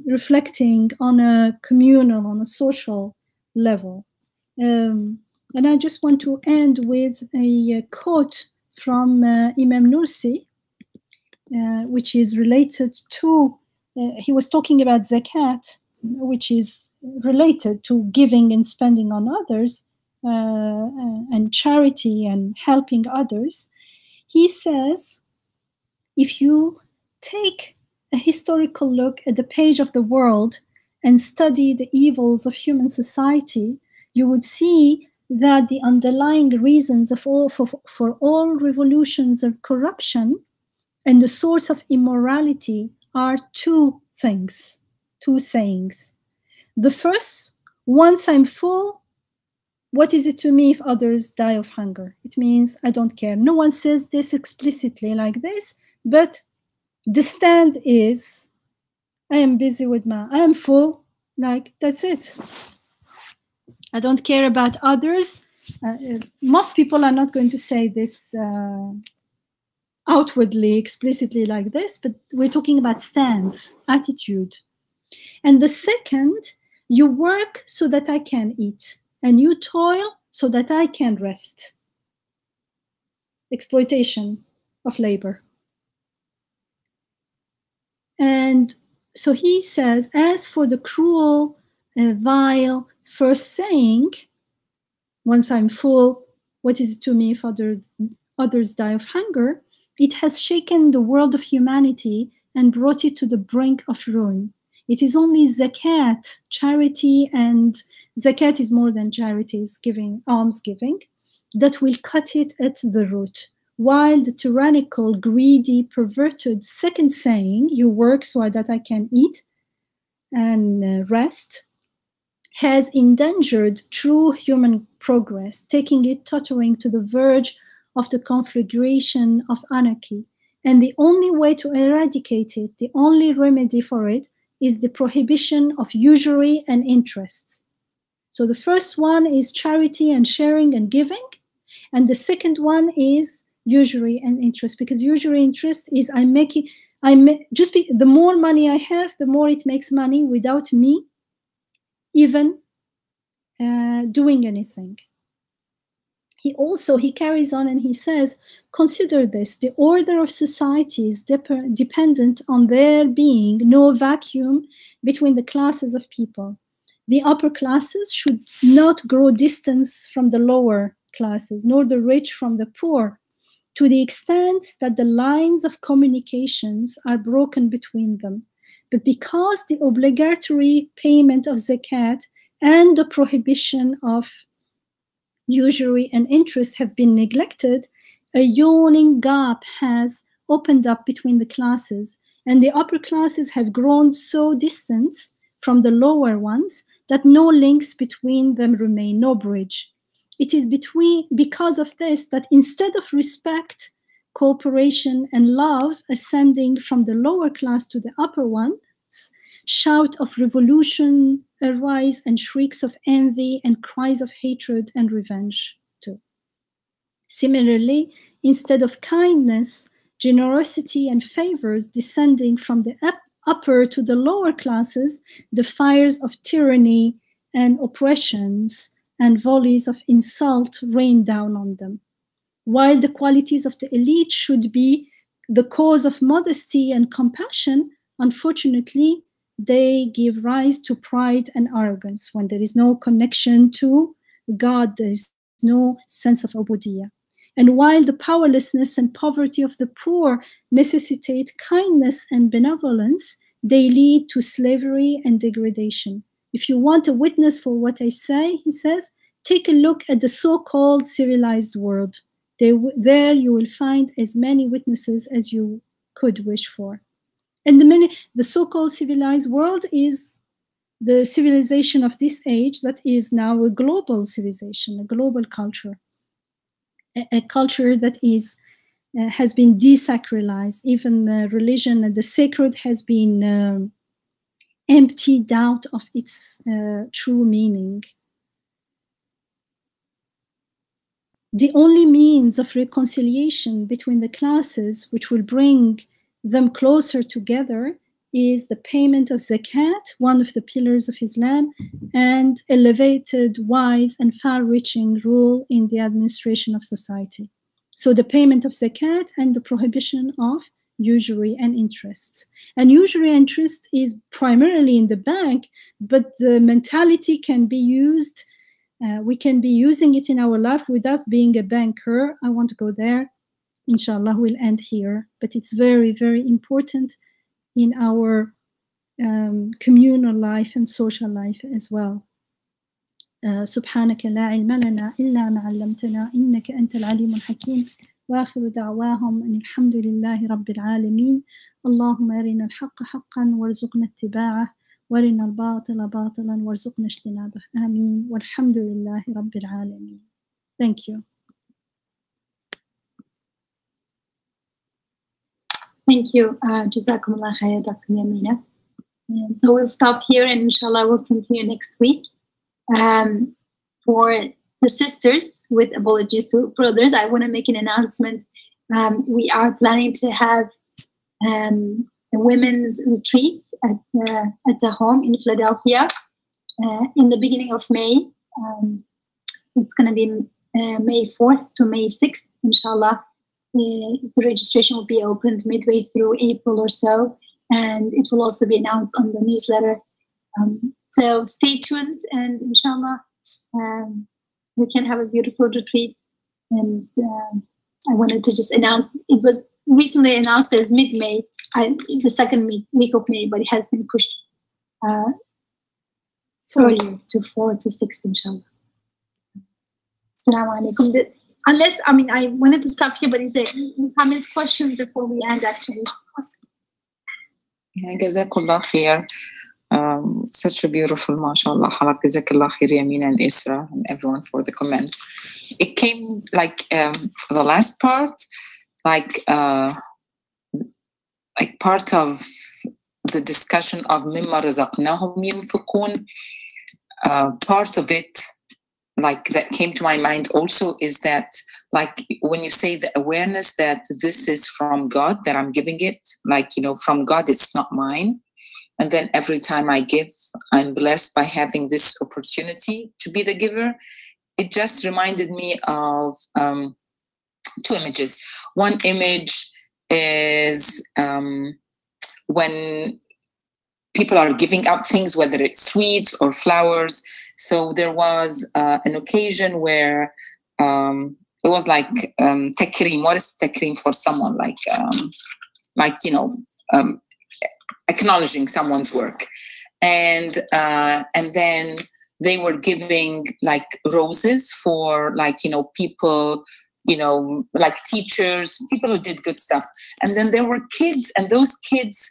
reflecting on a communal, on a social level. And I just want to end with a quote from Imam Nursi, which is related to, he was talking about zakat, which is related to giving and spending on others, and charity and helping others. He says, if you take a historical look at the page of the world and study the evils of human society, you would see that the underlying reasons of for all revolutions of corruption and the source of immorality are two things, two sayings. The first, once I'm full, what is it to me if others die of hunger? It means I don't care. No one says this explicitly like this, but the stand is, I am busy with I am full, like that's it. I don't care about others. Most people are not going to say this outwardly, explicitly like this, but we're talking about stance, attitude. And the second, you work so that I can eat, and you toil so that I can rest. Exploitation of labor. And so he says, as for the cruel, vile first saying, once I'm full, what is it to me if others die of hunger? It has shaken the world of humanity and brought it to the brink of ruin. It is only zakat, charity, and zakat is more than charity, it's giving, almsgiving, that will cut it at the root. While the tyrannical, greedy, perverted second saying, you work so that I can eat and rest, has endangered true human progress, taking it tottering to the verge of the conflagration of anarchy. And the only way to eradicate it, the only remedy for it, is the prohibition of usury and interests. So the first one is charity and sharing and giving, and the second one is usury and interest, because usury interest is the more money I have, the more it makes money without me even doing anything. He carries on and he says, consider this, the order of society is dependent on there being no vacuum between the classes of people. The upper classes should not grow distance from the lower classes, nor the rich from the poor, to the extent that the lines of communications are broken between them. But because the obligatory payment of zakat and the prohibition of usury and interest have been neglected, a yawning gap has opened up between the classes, and the upper classes have grown so distant from the lower ones that no links between them remain, no bridge. It is because of this that instead of respect, cooperation, and love ascending from the lower class to the upper ones, shout of revolution arise and shrieks of envy and cries of hatred and revenge too. Similarly, instead of kindness, generosity, and favors descending from the upper to the lower classes, the fires of tyranny and oppressions and volleys of insult rain down on them. While the qualities of the elite should be the cause of modesty and compassion, unfortunately, they give rise to pride and arrogance. When there is no connection to God, there is no sense of ubudiyah. And while the powerlessness and poverty of the poor necessitate kindness and benevolence, they lead to slavery and degradation. If you want a witness for what I say, he says, take a look at the so-called civilized world. There you will find as many witnesses as you could wish for. And the so-called civilized world is the civilization of this age that is now a global civilization, a global culture, a culture that has been desacralized. Even the religion and the sacred has been emptied out of its true meaning. The only means of reconciliation between the classes, which will bring them closer together, is the payment of zakat, one of the pillars of Islam, and elevated, wise, and far-reaching rule in the administration of society. So the payment of zakat and the prohibition of usury and interest. And usury and interest is primarily in the bank, but the mentality can be used, we can be using it in our life without being a banker. I want to go there. Inshallah, we'll end here. But it's very, very important in our communal life and social life as well. سبحانك لا علم لنا إلا ما علمتنا إنك أنت العليم الحكيم وآخر دعواهم أن الحمد لله رب العالمين اللهم أرنا الحق حقا وارزقنا اتباعه وارنا الباطل باطلا وارزقنا اجتنابه آمين والحمد لله رب العالمين. Thank you. Thank you. Jazakumullah khair, Dr. Yamina. And so we'll stop here and inshallah we'll continue next week. For the sisters, with apologies to brothers, I want to make an announcement. We are planning to have a women's retreat at the home in Philadelphia in the beginning of May. It's going to be May 4th to May 6th, inshallah. The registration will be opened midway through April or so, and it will also be announced on the newsletter. So stay tuned, and inshallah, we can have a beautiful retreat. And I wanted to just announce, it was recently announced as mid-May, the second week of May, but it has been pushed earlier to 4 to 6, inshallah. Assalamu alaikum. Unless, I wanted to stop here, but is there any comments, questions before we end actually? Jazakallah khair. Such a beautiful, mashallah, halak. Jazakallah khair, Yamina and Isra, and everyone for the comments. It came like the last part, like part of the discussion of mimma razaqnahum yunfiqun. Part of it, like that came to my mind also, is that like when you say the awareness that this is from God, that I'm giving it, like, from God, it's not mine. And then every time I give, I'm blessed by having this opportunity to be the giver. It just reminded me of two images. One image is when people are giving out things, whether it's sweets or flowers. So there was an occasion where it was like takrim. What is takrim for someone? Acknowledging someone's work, and then they were giving like roses for people, like teachers, people who did good stuff. And then there were kids, and those kids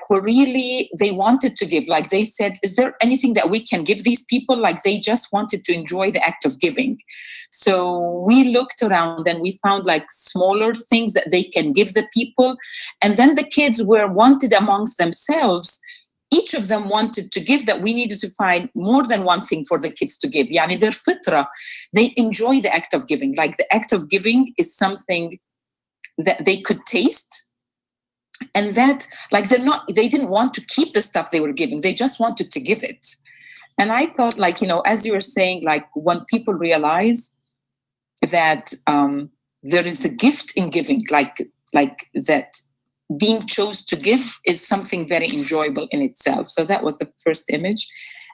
were really, they wanted to give. Like they said, is there anything that we can give these people? Like they just wanted to enjoy the act of giving. So we looked around and we found smaller things that they can give the people. And then the kids wanted amongst themselves. Each of them wanted to give, that we needed to find more than one thing for the kids to give. Yani their fitra, they enjoy the act of giving. Like the act of giving is something that they could taste. And that, they didn't want to keep the stuff they were giving. They just wanted to give it. And I thought, as you were saying, when people realize that there is a gift in giving, that being chose to give is something very enjoyable in itself. So that was the first image.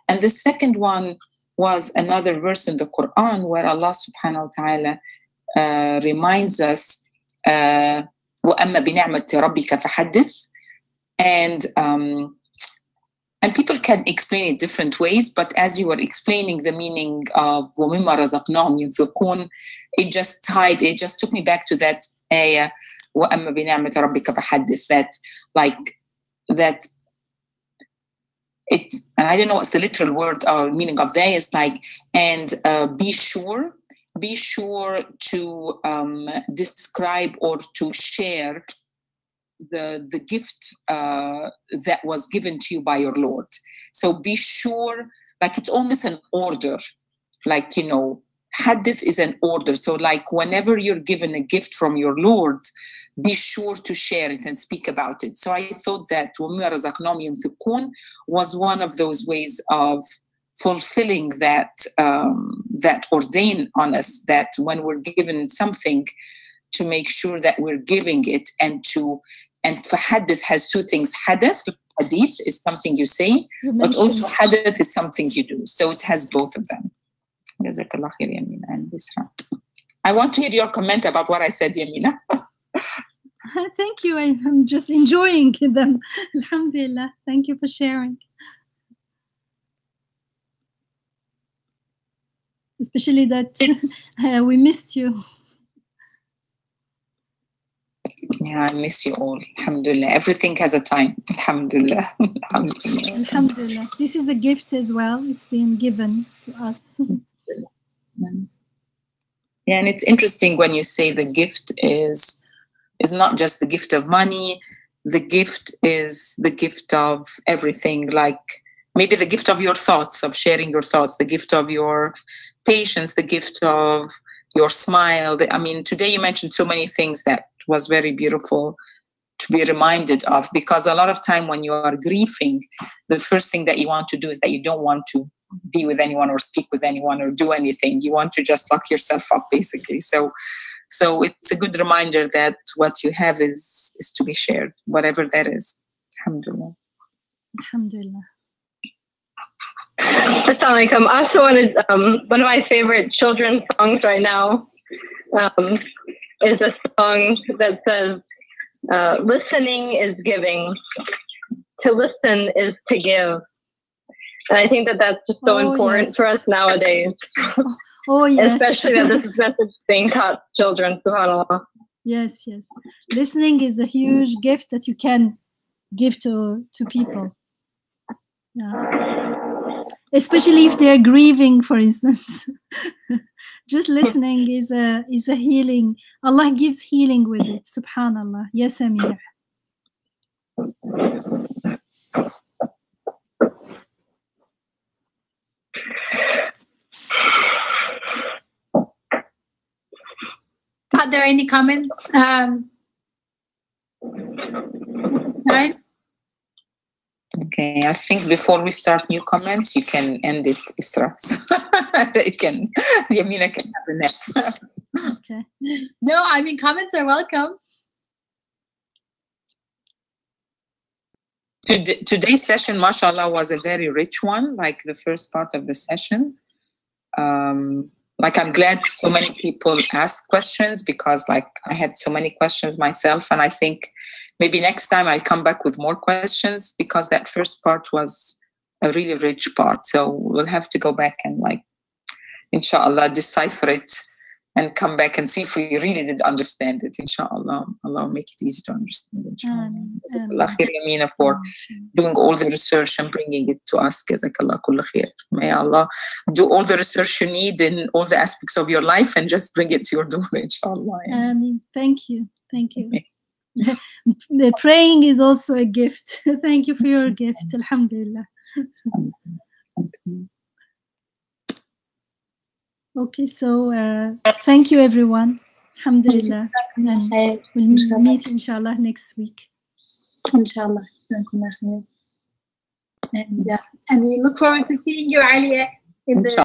And the second one was another verse in the Quran where Allah subhanahu wa ta'ala reminds us, وَأَمَّا بِنِعْمَةِ رَبِّكَ فَحَدِّثْ. And people can explain it different ways, but as you were explaining the meaning of وَمِمَّا رَزَقْنَاهُمْ يُنْفِقُونَ, it just took me back to that ayah, وَأَمَّا بِنِعْمَةِ رَبِّكَ فَحَدِّثْ, that it, and I don't know what's the literal word or meaning of that, is and be sure to describe or to share the gift that was given to you by your Lord. So be sure, it's almost an order, hadith is an order. So whenever you're given a gift from your Lord, be sure to share it and speak about it. So I thought that وَمِمَّا رَزَقْنَاهُمْ يُنْفِقُونَ was one of those ways of fulfilling that ordain on us, that when we're given something, to make sure that we're giving it, and hadith has two things. Hadith is something you say, but also hadith is something you do. So it has both of them. Jazakallah khair, Yamina and Isra. I want to hear your comment about what I said, Yamina. Thank you. I'm just enjoying them. Alhamdulillah. Thank you for sharing. Especially that we missed you. Yeah, I miss you all. Alhamdulillah. Everything has a time. Alhamdulillah. Alhamdulillah. Alhamdulillah. This is a gift as well. It's been given to us. Yeah, and it's interesting when you say the gift is not just the gift of money. The gift is the gift of everything, like maybe the gift of your thoughts, of sharing your thoughts, the gift of your patience, the gift of your smile. I mean, today you mentioned so many things that was very beautiful to be reminded of, because a lot of time when you are grieving, the first thing that you want to do is that you don't want to be with anyone or speak with anyone or do anything. You want to just lock yourself up, basically. So it's a good reminder that what you have is to be shared, whatever that is. Alhamdulillah. Alhamdulillah. Assalamu alaikum. I also wanted, one of my favorite children's songs right now is a song that says, listening is giving. To listen is to give. And I think that that's just so important for us nowadays. Oh, yes. Especially that this message is being taught to children, subhanAllah. Yes, yes. Listening is a huge gift that you can give to people. Yeah. Especially if they're grieving, for instance. Just listening is a healing. Allah gives healing with it. Subhanallah. Yes, Amir. Are there any comments? Right? Okay, I think before we start new comments, you can end it, Isra. Yamina can have the next. Okay. No, I mean, comments are welcome. Today's session, mashallah, was a very rich one, like the first part of the session. Like, I'm glad so many people asked questions, because like I had so many questions myself, and I think maybe next time I'll come back with more questions, because that first part was a really rich part. So we'll have to go back and, like, inshallah, decipher it and come back and see if we really did understand it. Inshallah, Allah will make it easy to understand. Inshallah. Jazakallah khair, Yamina, for doing all the research and bringing it to us. Jazakallah kulla khair. May Allah do all the research you need in all the aspects of your life and just bring it to your door, inshallah. Thank you. Thank you. The praying is also a gift. Thank you for your gift. Alhamdulillah. Okay, so thank you, everyone. Alhamdulillah. And we'll meet, inshallah, next week. Inshallah. And we look forward to seeing you, Aliya, in the